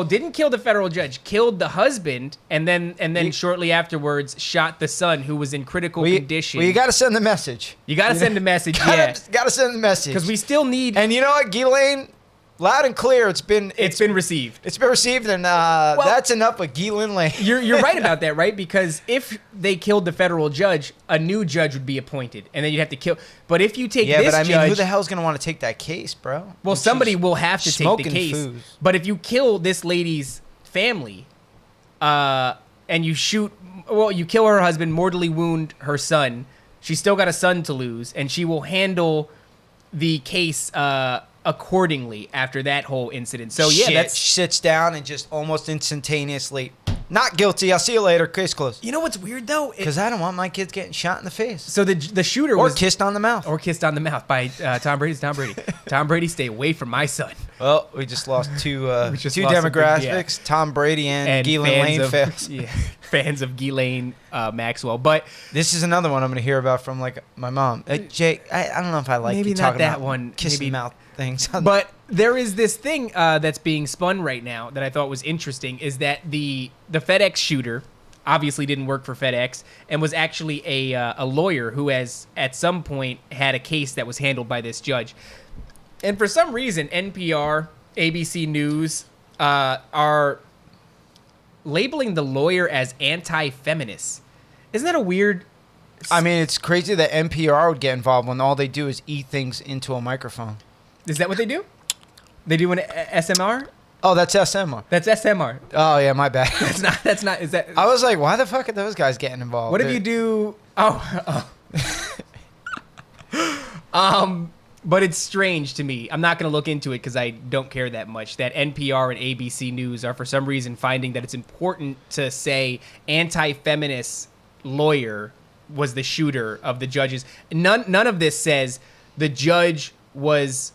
didn't kill the federal judge, killed the husband, and then shortly afterwards shot the son, who was in critical condition. Well, you got to send the message. You got to send a message, yeah, Got to send the message. because we still need. And you know what, Ghislaine? Loud and clear, it's been received. It's been received, and that's enough with Ghislaine Lane. You're right about that, right? Because if they killed the federal judge, a new judge would be appointed, and then you'd have to kill. But if you take Yeah, this but I mean, judge, who the hell's gonna want to take that case, bro? well, It's somebody just will have to take the smoking case. foos. But if you kill this lady's family, and you kill her husband, mortally wound her son, she's still got a son to lose, and she will handle the case accordingly after that whole incident. So yeah, Shit, she sits down and just almost instantaneously, not guilty. I'll see you later. Case closed. you know what's weird though? Because I don't want my kids getting shot in the face So the shooter or was kissed on the mouth. or kissed on the mouth by Tom Brady. Tom Brady. Tom Brady, stay away from my son. Well, we just lost two just two lost a big- demographics: Tom Brady and Ghislaine Lane fails. Yeah, fans of Ghislaine Maxwell, but This is another one I'm gonna hear about from like my mom. Jake, I don't know if I like Maybe you not talking that about one. kissing Maybe- mouth things. But there is this thing that's being spun right now that I thought was interesting, is that the FedEx shooter obviously didn't work for FedEx and was actually a lawyer who has at some point had a case that was handled by this judge. And for some reason, NPR, ABC News are labeling the lawyer as anti-feminist. Isn't that a weird... I mean, it's crazy that NPR would get involved when all they do is eat things into a microphone. Is that what they do? They do an SMR? Oh, that's SMR. That's SMR. Oh yeah, my bad. That's not, is that... I was like, why the fuck are those guys getting involved? What if you do... But it's strange to me. I'm not going to look into it because I don't care that much. That NPR and ABC News are for some reason finding that it's important to say anti-feminist lawyer was the shooter of the judges. None of this says the judge was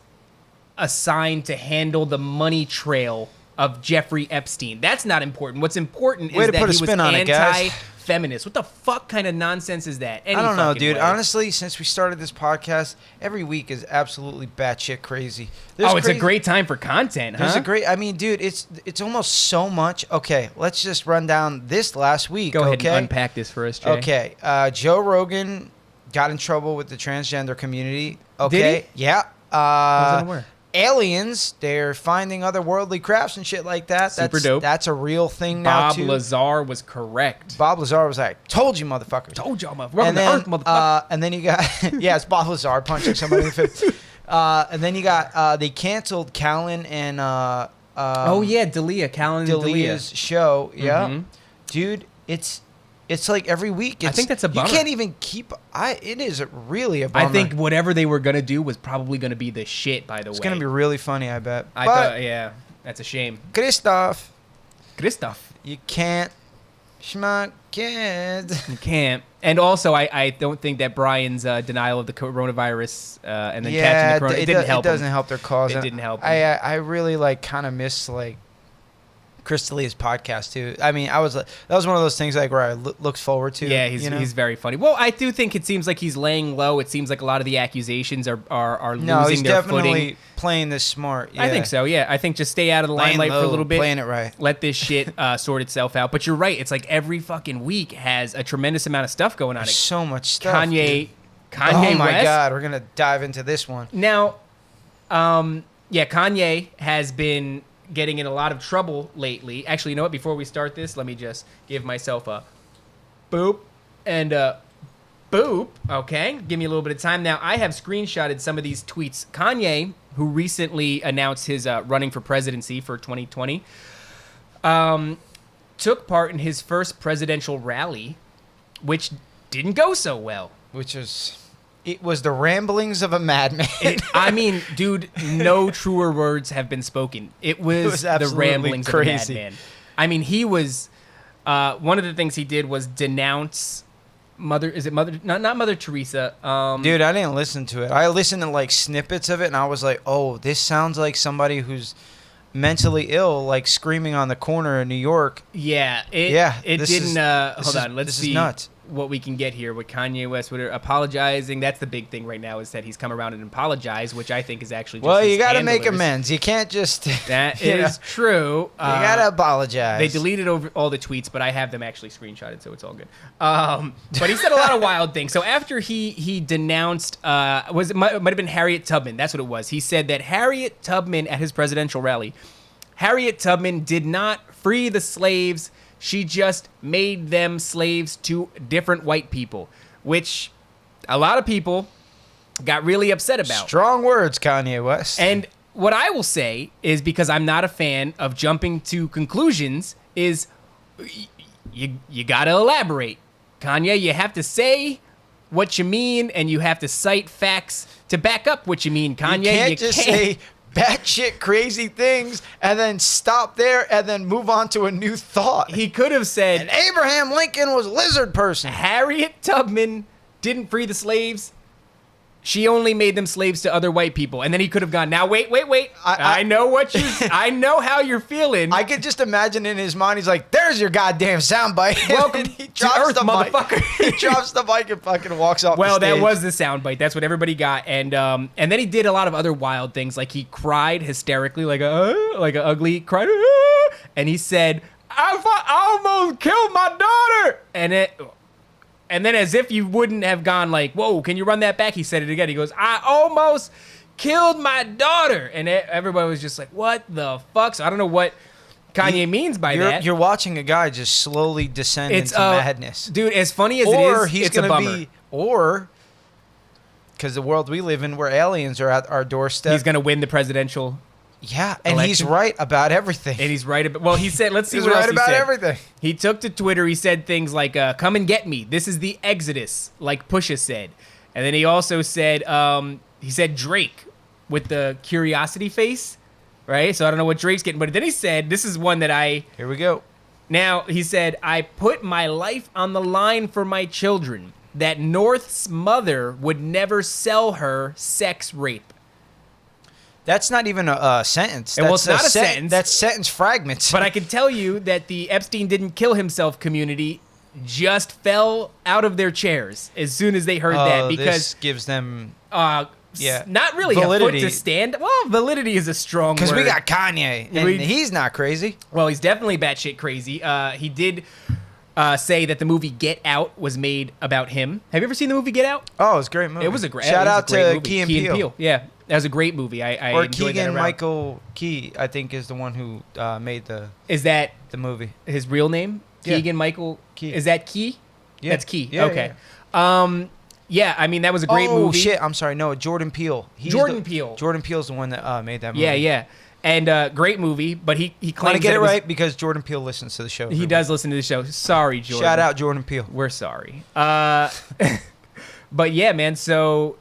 assigned to handle the money trail of Jeffrey Epstein. That's not important. What's important is that he was anti-feminist. What the fuck kind of nonsense is that? I don't know, dude. Honestly, since we started this podcast, every week is absolutely batshit crazy. It's a great time for content, huh? I mean, dude, it's almost so much. Okay, let's just run down this last week. Go ahead and unpack this for us, Jay. Okay, Joe Rogan got in trouble with the transgender community. Okay, did he? Yeah. Aliens, they're finding otherworldly crafts and shit like that. Super dope. That's a real thing now, too. Bob Lazar was correct. Bob Lazar was like, told you, motherfuckers. Told y'all, motherfuckers. And then you got, yeah, it's Bob Lazar punching somebody in the face. And then you got, they canceled Callan and, D'Elia's show. Yeah. Mm-hmm. Dude, it's like every week. I think that's a bummer. You can't even keep. It is really a bummer. I think whatever they were gonna do was probably gonna be the shit. By the way, it's gonna be really funny. I bet. Yeah, that's a shame. Christoph, you can't. Schmuck kids. You can't. And also, I don't think that Brian's denial of the coronavirus and then catching the corona it didn't help. It doesn't help their cause. It didn't help. I really kind of miss Chris D'Elia's podcast too. I mean, that was one of those things where I looked forward to. Yeah, he's very funny. Well, I do think it seems like he's laying low. It seems like a lot of the accusations are losing their footing. No, he's definitely playing this smart. Yeah. I think so. Yeah, I think just stay out of the limelight for a little bit. Playing it right. Let this shit sort itself out. But you're right. It's like every fucking week has a tremendous amount of stuff going on. There's so much stuff. Kanye oh West. My God, we're gonna dive into this one now. Kanye has been getting in a lot of trouble lately. Actually, you know what? Before we start this, let me just give myself a boop and a boop. Okay, give me a little bit of time. Now, I have screenshotted some of these tweets. Kanye, who recently announced his running for presidency for 2020, took part in his first presidential rally, which didn't go so well. It was the ramblings of a madman. I mean, dude, no truer words have been spoken. It was the ramblings of a madman. I mean, he was one of the things he did was denounce Mother Teresa. Dude, I didn't listen to it. I listened to snippets of it, and I was like, oh, this sounds like somebody who's mentally ill, screaming on the corner in New York. Yeah, it didn't. Hold on, let's see. This is nuts. What we can get here with Kanye West apologizing. That's the big thing right now is that he's come around and apologized, which I think is actually just you got to make amends. You can't just. That is true. You got to apologize. They deleted over all the tweets, but I have them actually screenshotted, so it's all good. But he said a lot of wild things. So after he denounced, might have been Harriet Tubman. That's what it was. He said that Harriet Tubman at his presidential rally, Harriet Tubman did not free the slaves. She just made them slaves to different white people, which a lot of people got really upset about. Strong words, Kanye West. And what I will say is, because I'm not a fan of jumping to conclusions, is you got to elaborate. Kanye, you have to say what you mean, and you have to cite facts to back up what you mean, Kanye. You can't just say batshit crazy things and then stop there and then move on to a new thought. He could have said, and Abraham Lincoln was a lizard person. Harriet Tubman didn't free the slaves. She only made them slaves to other white people. And then he could have gone, now wait. I know I know how you're feeling. I could just imagine in his mind, he's like, there's your goddamn soundbite. Welcome he drops to Earth, motherfucker. He drops the mic and fucking walks off the stage. That was the soundbite. That's what everybody got. And then he did a lot of other wild things. Like he cried hysterically, like a ugly cry. And he said, I almost killed my daughter. And then as if you wouldn't have gone whoa, can you run that back? He said it again. He goes, I almost killed my daughter. And everybody was just like, what the fuck? So I don't know what Kanye means by that. You're watching a guy just slowly descend into madness. Dude, as funny as it is, it's a bummer. Or, because the world we live in where aliens are at our doorstep. He's going to win the presidential Yeah, and election. He's right about everything. And he's right about, well, he said, let's see what else he said. He's right about everything. He took to Twitter, he said things like, come and get me. This is the Exodus, like Pusha said. And then he also said, he said Drake with the curiosity face, right? So I don't know what Drake's getting, but then he said, this is one that Here we go. Now, he said, I put my life on the line for my children. That North's mother would never sell her sex rape. That's not even a sentence. Well, it's not a sentence. That's sentence fragments. But I can tell you that the Epstein didn't kill himself community just fell out of their chairs as soon as they heard that, because this gives them not really validity. a foot to stand. Well, validity is a strong word. Because we got Kanye, and he's not crazy. Well, he's definitely batshit crazy. He did say that the movie Get Out was made about him. Have you ever seen the movie Get Out? Oh, it's a great movie. It was a great. Shout out to Key and Peele. Yeah, that was a great movie. I or enjoyed that Keegan around. Michael Key, I think, is the one who made the movie. His real name? Yeah. Keegan Michael Key. Is that Key? Yeah. That's Key. Yeah, okay. Yeah, I mean, that was a great movie. Oh shit! I'm sorry. No, Jordan Peele. Jordan Peele. Jordan Peele's the one that made that movie. Yeah. And great movie, but he claims Want to get that it right because Jordan Peele listens to the show. He does listen to the show. Sorry, Jordan. Shout out Jordan Peele. We're sorry. But yeah, man. So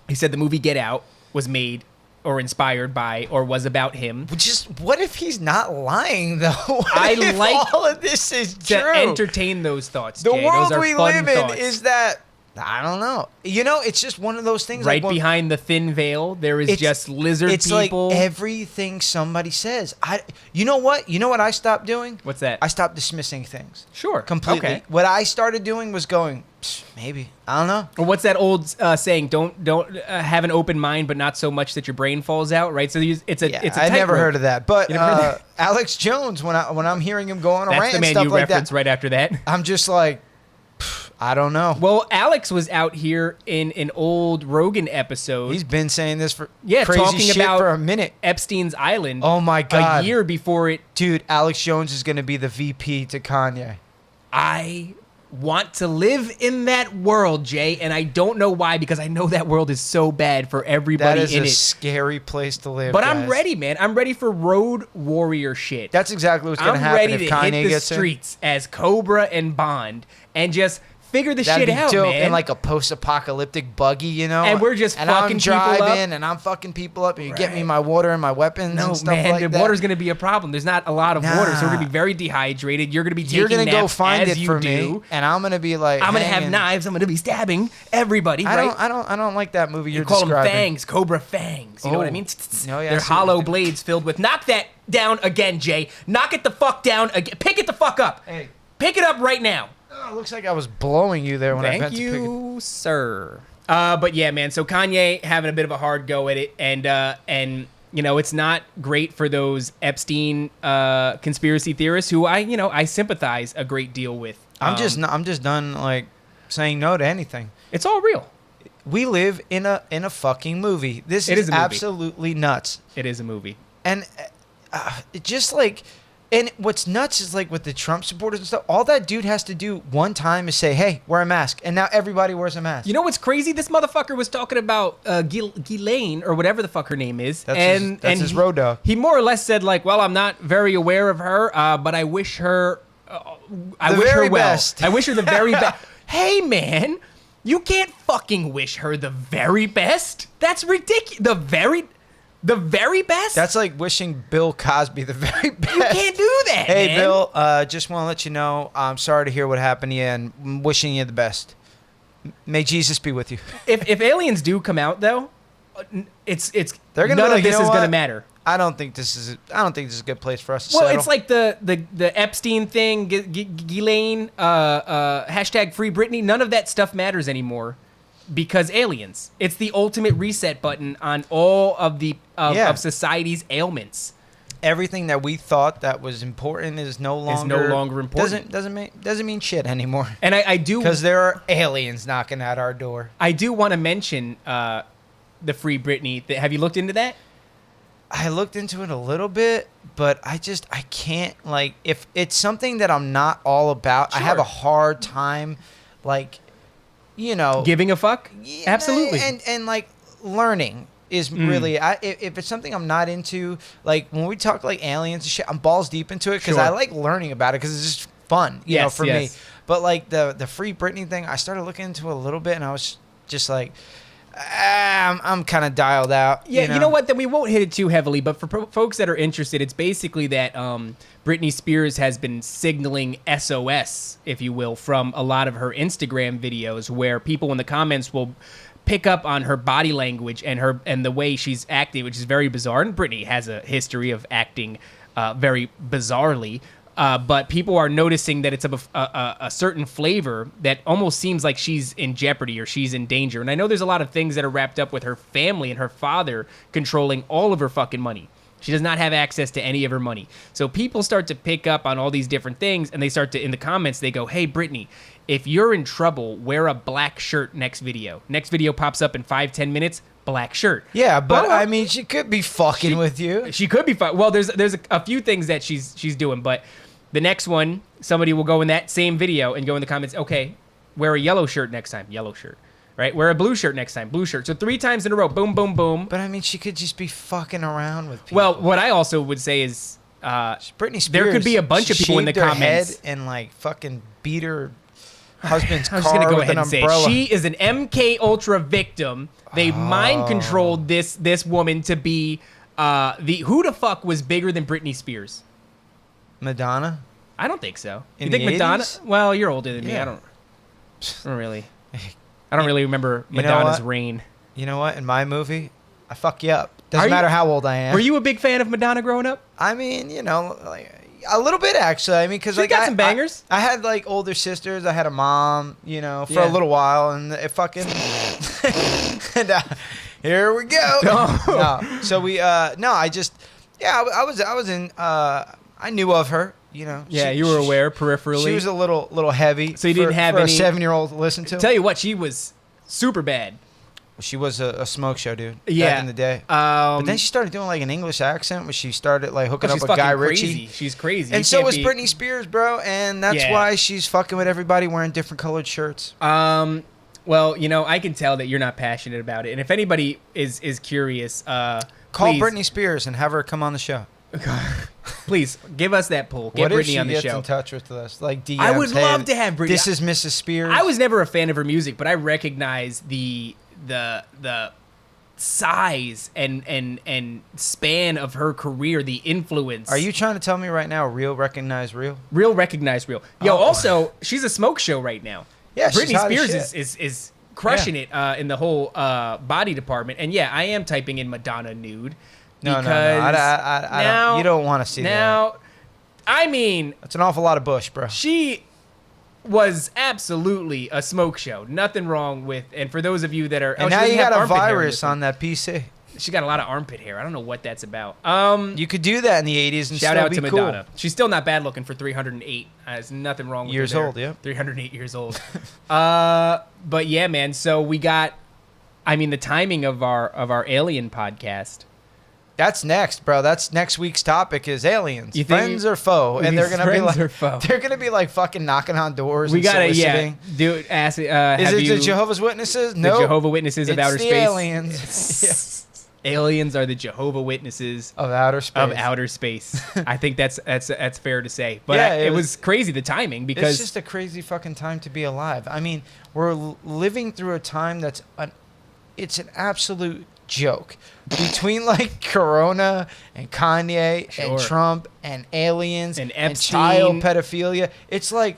he said the movie Get Out was made or inspired by or was about him. Just what if he's not lying though? I like all of this is to true. entertain those thoughts. The Jay. world Those are we fun live in thoughts. is that I don't know. You know, it's just one of those things. Right like behind the thin veil, there is just lizard it's people. Like everything somebody says. You know what? You know what I stopped doing? What's that? I stopped dismissing things. Sure. Completely. Okay. What I started doing was going, maybe. I don't know. Or what's that old saying? Don't have an open mind, but not so much that your brain falls out. Right. So it's a. I never tightrope. heard of that. But You never heard that? Alex Jones, when I'm hearing him go on a That's rant the and man stuff you like reference that, right after that. I'm just like, I don't know. Well, Alex was out here in an old Rogan episode. He's been saying this for talking crazy shit about for a minute. Epstein's Island. Oh my God. A year before it. Dude, Alex Jones is going to be the VP to Kanye. I want to live in that world, Jay, and I don't know why, because I know that world is so bad for everybody That is in a it. scary place to live. But guys. I'm ready, man. I'm ready for road warrior shit. That's exactly what's going to I'm happen ready if to Kanye hit the gets in. streets as Cobra and Bond and just figure the That'd shit be out, dope man. in like a post-apocalyptic buggy, you know. And we're just and fucking I'm people up. driving and I'm fucking people up, and you get me my water and my weapons no, and stuff man, like the that. water's gonna be a problem. There's not a lot of water, so we're Nah. gonna be very dehydrated. You're gonna be taking You're gonna go naps find as it you for do. me, and I'm gonna be like, I'm gonna have hanging. knives. I'm gonna be stabbing everybody. I right? don't like that movie You you're call them describing. fangs, Cobra fangs. You know what I Oh. mean? No, yeah, I They're see what hollow you're doing. blades filled with. Knock that down again, Jay. Knock it the fuck down again. Pick it the fuck up. Hey. Pick it up right now. Oh, it looks like I was blowing you there when I Thank meant to pick it. you, sir. But yeah, man. So Kanye having a bit of a hard go at it, and you know, it's not great for those Epstein conspiracy theorists who I sympathize a great deal with. I'm just done like saying no to anything. It's all real. We live in a fucking movie. This It is a movie. absolutely nuts. It is a movie. And it just like, and what's nuts is like with the Trump supporters and stuff, all that dude has to do one time is say, hey, wear a mask. And now everybody wears a mask. You know what's crazy? This motherfucker was talking about Ghislaine or whatever the fuck her name is. That's his road dog. He more or less said like, well, I'm not very aware of her, but I wish her, I wish her very well. best. I wish her the very best. Hey, man, you can't fucking wish her the very best. That's ridiculous. The very best? That's like wishing Bill Cosby the very best. You can't do that, Hey, man. Bill, just want to let you know, I'm sorry to hear what happened to you and I'm wishing you the best. May Jesus be with you. If aliens do come out, though, it's They're gonna none be like, of you this know is going to what? matter. I don't think this is a good place for us to Well, settle. it's like the Epstein thing, Ghislaine, hashtag Free Britney. None of that stuff matters anymore because aliens. It's the ultimate reset button on all of of society's ailments. Everything that we thought that was important is no longer important. Doesn't mean shit anymore. And I do Because there are aliens knocking at our door. I do want to mention the Free Britney. Have you looked into that? I looked into it a little bit, but I can't, like, if it's something that I'm not all about, I have Sure. a hard time, like, you know. Giving a fuck? Yeah, Absolutely. And like, learning is really, if it's something I'm not into, like, when we talk, like, aliens and shit, I'm balls deep into it because Sure. I like learning about it because it's just fun, you know, Yes, for me. yes. But, like, the Free Britney thing, I started looking into it a little bit, and I was just like, I'm kind of dialed out. Yeah, you know what? Then we won't hit it too heavily. But for folks that are interested, it's basically that Britney Spears has been signaling SOS, if you will, from a lot of her Instagram videos, where people in the comments will pick up on her body language and the way she's acting, which is very bizarre. And Britney has a history of acting very bizarrely. But people are noticing that it's a certain flavor that almost seems like she's in jeopardy or she's in danger. And I know there's a lot of things that are wrapped up with her family and her father controlling all of her fucking money. She does not have access to any of her money. So people start to pick up on all these different things, and they start to, in the comments, they go, hey, Britney, if you're in trouble, wear a black shirt next video. Next video pops up in 5-10 minutes, black shirt. Yeah, but I mean, she could be fucking with you. She could be fucking. Well, there's a few things that she's doing, but the next one, somebody will go in that same video and go in the comments, okay, wear a yellow shirt next time, yellow shirt. Right? Wear a blue shirt next time, blue shirt. So 3 times in a row, boom, boom, boom. But I mean, she could just be fucking around with people. Well, what I also would say is Britney Spears, there could be a bunch of people in the comments. Head and like fucking beat her husband's car I'm just gonna go with ahead an and umbrella. say she is an MK Ultra victim. They mind controlled this woman to be who the fuck was bigger than Britney Spears? Madonna? I don't think so. In You think the Madonna? 80s? Well, you're older than me. Yeah. I don't really remember You know Madonna's what? reign. You know what? In my movie, I fuck you up. Doesn't matter how old I am. Were you a big fan of Madonna growing up? I mean, you know, like a little bit actually. I mean, because She like got some bangers. I had like older sisters. I had a mom, you know, for Yeah. a little while, and it fucking. and, here we go. No. So we no. I just I was in. I knew of her. You know. Yeah, you were aware peripherally. She was a little heavy. So you didn't have for any- a 7-year-old to listen to. Tell you what, she was super bad. She was a smoke show, dude. Yeah. Back in the day. But then she started doing like an English accent, where she started like hooking up she's with Guy fucking Ritchie. crazy. She's crazy. And You so can't was be- Britney Spears, bro. And that's Yeah. why she's fucking with everybody wearing different colored shirts. Well, you know, I can tell that you're not passionate about it. And if anybody is curious, Call please, Britney Spears and have her come on the show. please give us that pull. Get What if Britney she on the gets show. in touch with us? Like DMs, I would hey, love to have Britney. This is Mrs. Spears. I was never a fan of her music, but I recognize the size and span of her career, the influence. Are you trying to tell me right now, real recognize real? real recognize real? Yo, Oh. also, she's a smoke show right now. Yeah, she's Britney hot as Spears shit. is crushing it in the whole body department. And yeah, I am typing in Madonna nude. No. because I now- don't. You don't want to see that. Now, I mean, That's an awful lot of bush, bro. she was absolutely a smoke show. Nothing wrong with. And for those of you that are, And she now doesn't you have got a armpit hair in virus this on one. that PC. She got a lot of armpit hair. I don't know what that's about. You could do that in the 80s and Shout still out be to cool. Madonna. She's still not bad looking for 308. There's nothing wrong with Years her there. old, yeah. 308 years old. But yeah, man. So we got. I mean, the timing of our Alien podcast. That's next, bro. That's next week's topic is aliens. You think- Friends or foe? And they're gonna be Friends like, or foe? they're gonna be like fucking knocking on doors. We and gotta soliciting. do it. Ask. Is have it you, the Jehovah's Witnesses? the No. Jehovah Witnesses of It's outer the space? aliens Aliens are the Jehovah Witnesses of outer space. of outer space. I think that's fair to say. But Yeah, it it was crazy the timing because It's just a crazy fucking time to be alive. I mean, we're living through a time that's it's an absolute joke between like Corona and Kanye and Sure. Trump and aliens And and Epstein. child pedophilia. It's like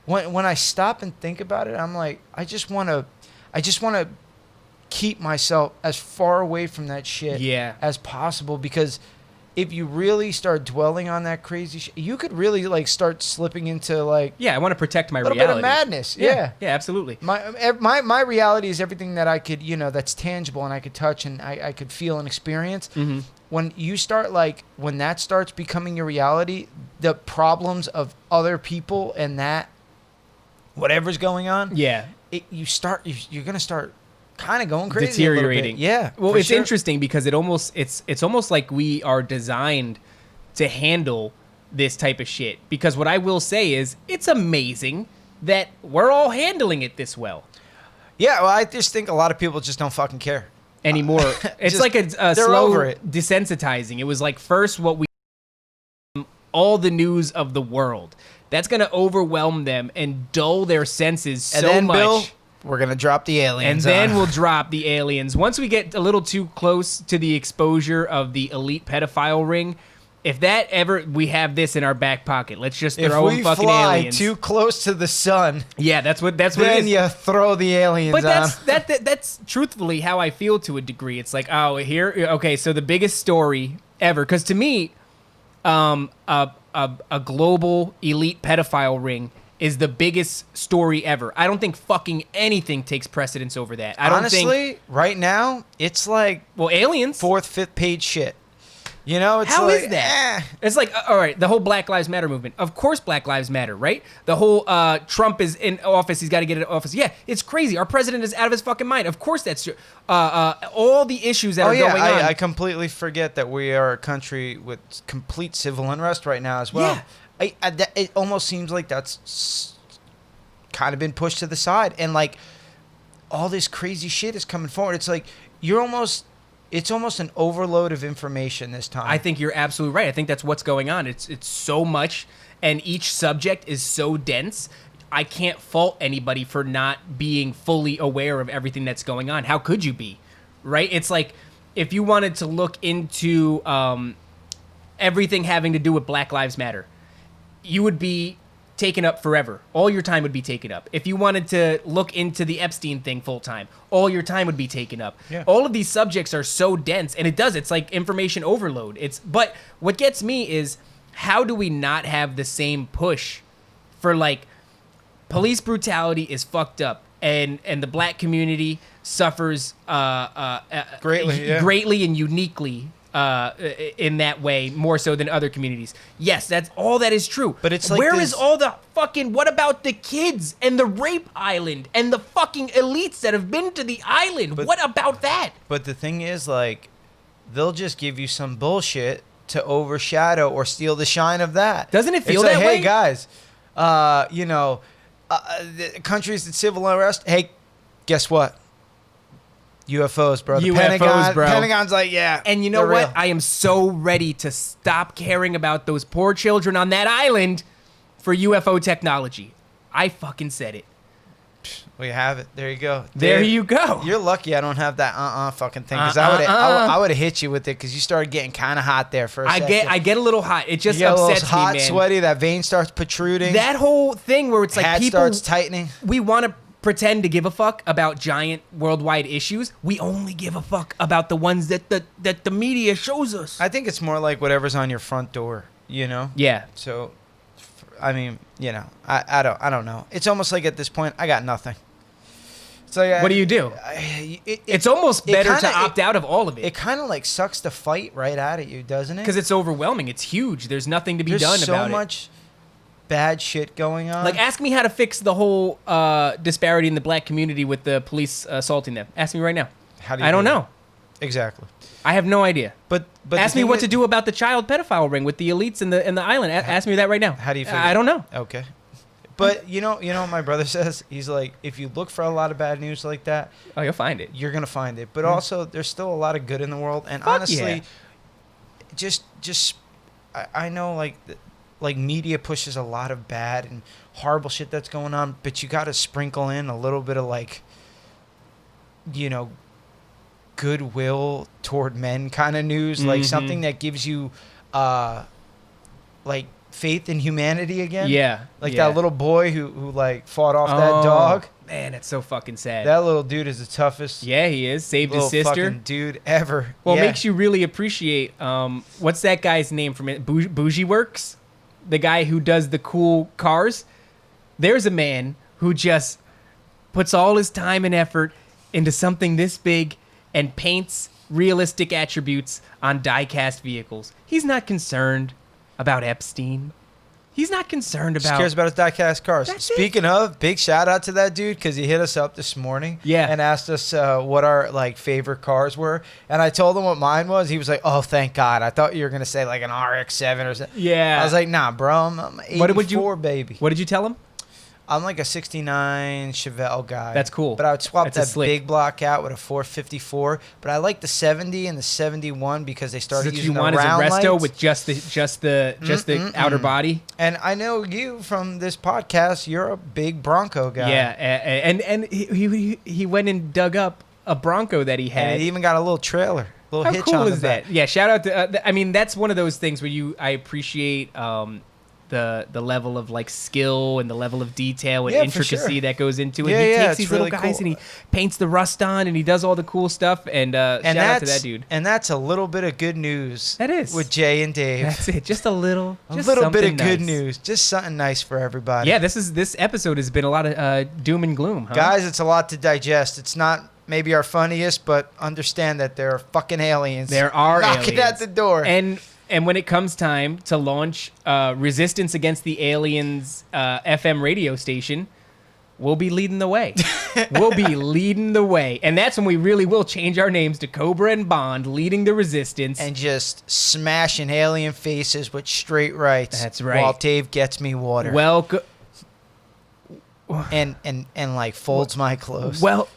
when I stop and think about it, I'm like, I just want to keep myself as far away from that shit Yeah. as possible, because if you really start dwelling on that crazy shit, you could really like start slipping into like I want to protect my a little reality. bit of madness. Yeah. Yeah, absolutely. My reality is everything that I could, that's tangible and I could touch and I could feel and experience. Mm-hmm. When you start when that starts becoming your reality, the problems of other people and that whatever's going on, Yeah. you're gonna start kind of going crazy, Deteriorating. A little bit. Yeah. Well, for it's sure. interesting because it's almost like we are designed to handle this type of shit. Because what I will say is it's amazing that we're all handling it this well Yeah. Well, I just think a lot of people just don't fucking care. anymore. It's Just- like a they're slow over it. desensitizing. It was like first what we all the news of the world. That's going to overwhelm them and dull their senses so And then, much. Bill, we're going to drop the aliens. And then we'll drop the aliens. Once we get a little too close to the exposure of the elite pedophile ring, if that ever, we have this in our back pocket. Let's just throw in fucking aliens. If we fly too close to the sun, yeah, that's what it is. Then you throw the aliens but on. that's truthfully how I feel to a degree. It's like, oh, okay, so the biggest story ever, because to me, a global elite pedophile ring is the biggest story ever. I don't think fucking anything takes precedence over that. Honestly, right now, it's like aliens. 4th, 5th page shit. You know, it's how like, is that? It's like, all right, the whole Black Lives Matter movement. Of course, Black Lives Matter, right? The whole Trump is in office. He's got to get in office. Yeah, it's crazy. Our president is out of his fucking mind. Of course, that's true. All the issues that are going on. I completely forget that we are a country with complete civil unrest right now as well. Yeah. It almost seems like that's kind of been pushed to the side, and like all this crazy shit is coming forward. It's like it's almost an overload of information this time. I think you're absolutely right. I think that's what's going on. It's so much, and each subject is so dense. I can't fault anybody for not being fully aware of everything that's going on. How could you be, right? It's like if you wanted to look into everything having to do with Black Lives Matter, you would be taken up forever. All your time would be taken up. If you wanted to look into the Epstein thing full time, all your time would be taken up. Yeah. All of these subjects are so dense, and it's like information overload. But what gets me is, how do we not have the same push for, like, police brutality is fucked up, and the black community suffers greatly and uniquely in that way, more so than other communities. Yes, that's all that is true. But it's like, where is all the fucking, what about the kids and the rape island and the fucking elites that have been to the island? What about that? But the thing is, like, they'll just give you some bullshit to overshadow or steal the shine of that. Doesn't it feel it's that like, way? Hey guys, the countries in civil unrest. Hey, guess what? UFOs, bro. UFOs, bro. Pentagon's like, yeah. And you know what? Real. I am so ready to stop caring about those poor children on that island for UFO technology. I fucking said it. We have it. There you go. There you go. You're lucky I don't have that fucking thing, because I would have hit you with it, because you started getting kind of hot there for a second. I get a little hot. It just you get upsets a little hot, me, man. Sweaty. That vein starts protruding. That whole thing where it's like head people starts tightening. We want to pretend to give a fuck about giant worldwide issues. We only give a fuck about the ones that the media shows us. I think it's more like whatever's on your front door, you know? Yeah. So, I mean, you know, I don't know. It's almost like at this point, I got nothing. So what do you do? It's almost better to opt out of all of it. It kind of like sucks the fight right out of you, doesn't it? Because it's overwhelming. It's huge. There's nothing to be done about it. There's so much bad shit going on. Like, ask me how to fix the whole disparity in the black community with the police assaulting them. Ask me right now. How do you I don't know. Exactly. I have no idea. But ask me what to do about the child pedophile ring with the elites in the island. Ask me that right now. How do you figure I don't know. Okay. But you know what my brother says? He's like, if you look for a lot of bad news like that, oh, you'll find it. You're gonna find it. But also, there's still a lot of good in the world. And honestly, just I know like media pushes a lot of bad and horrible shit that's going on, but you got to sprinkle in a little bit of, like, you know, goodwill toward men kind of news, like something that gives you like faith in humanity again. Yeah. Like that little boy who like fought off that dog. Man, that's so fucking sad. That little dude is the toughest. Yeah, he is. Saved his sister. Fucking dude ever. Well, it makes you really appreciate what's that guy's name from it? Bougie Works? The guy who does the cool cars. There's a man who just puts all his time and effort into something this big and paints realistic attributes on die-cast vehicles. He's not concerned about Epstein. He's not concerned about... Just cares about his die-cast cars. That's Speaking of, big shout-out to that dude, because he hit us up this morning and asked us what our like favorite cars were. And I told him what mine was. He was like, oh, thank God. I thought you were going to say like an RX-7 or something. Yeah. I was like, nah, bro. I'm 84, baby. What did you tell him? I'm like a 69 Chevelle guy. That's cool. But I would swap That's that big block out with a 454. But I like the 70 and the 71 because they started using the round lights. So what you want is a Resto with just the outer body? And I know you from this podcast, you're a big Bronco guy. Yeah, and he went and dug up a Bronco that he had. And he even got a little trailer. Little How hitch cool on is the back. that? Yeah, shout out to. I mean, that's one of those things where I appreciate the level of like skill and the level of detail and intricacy that goes into it. He takes these little guys and he paints the rust on and he does all the cool stuff. And shout out to that dude. And that's a little bit of good news. That is with Jay and Dave. That's it. Just a little bit of good news. Just something nice for everybody. Yeah, this episode has been a lot of doom and gloom, huh? Guys, it's a lot to digest. It's not maybe our funniest, but understand that there are fucking aliens. There are knocking at the door. And when it comes time to launch Resistance Against the Aliens FM radio station, we'll be leading the way. We'll be leading the way. And that's when we really will change our names to Cobra and Bond, leading the Resistance. And just smashing alien faces with straight rights. That's right. While Dave gets me water. Welcome. And like folds my clothes. Well.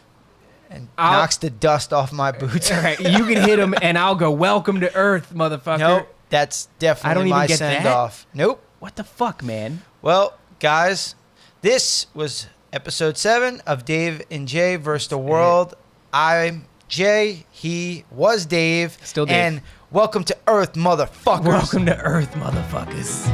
And knocks the dust off my boots. All right, you can hit him, and I'll go, welcome to Earth, motherfucker. Nope, that's definitely my send-off. Nope. What the fuck, man? Well, guys, this was episode 7 of Dave and Jay versus the world. I'm Jay. He was Dave. Still Dave. And welcome to Earth, motherfuckers. Welcome to Earth, motherfuckers.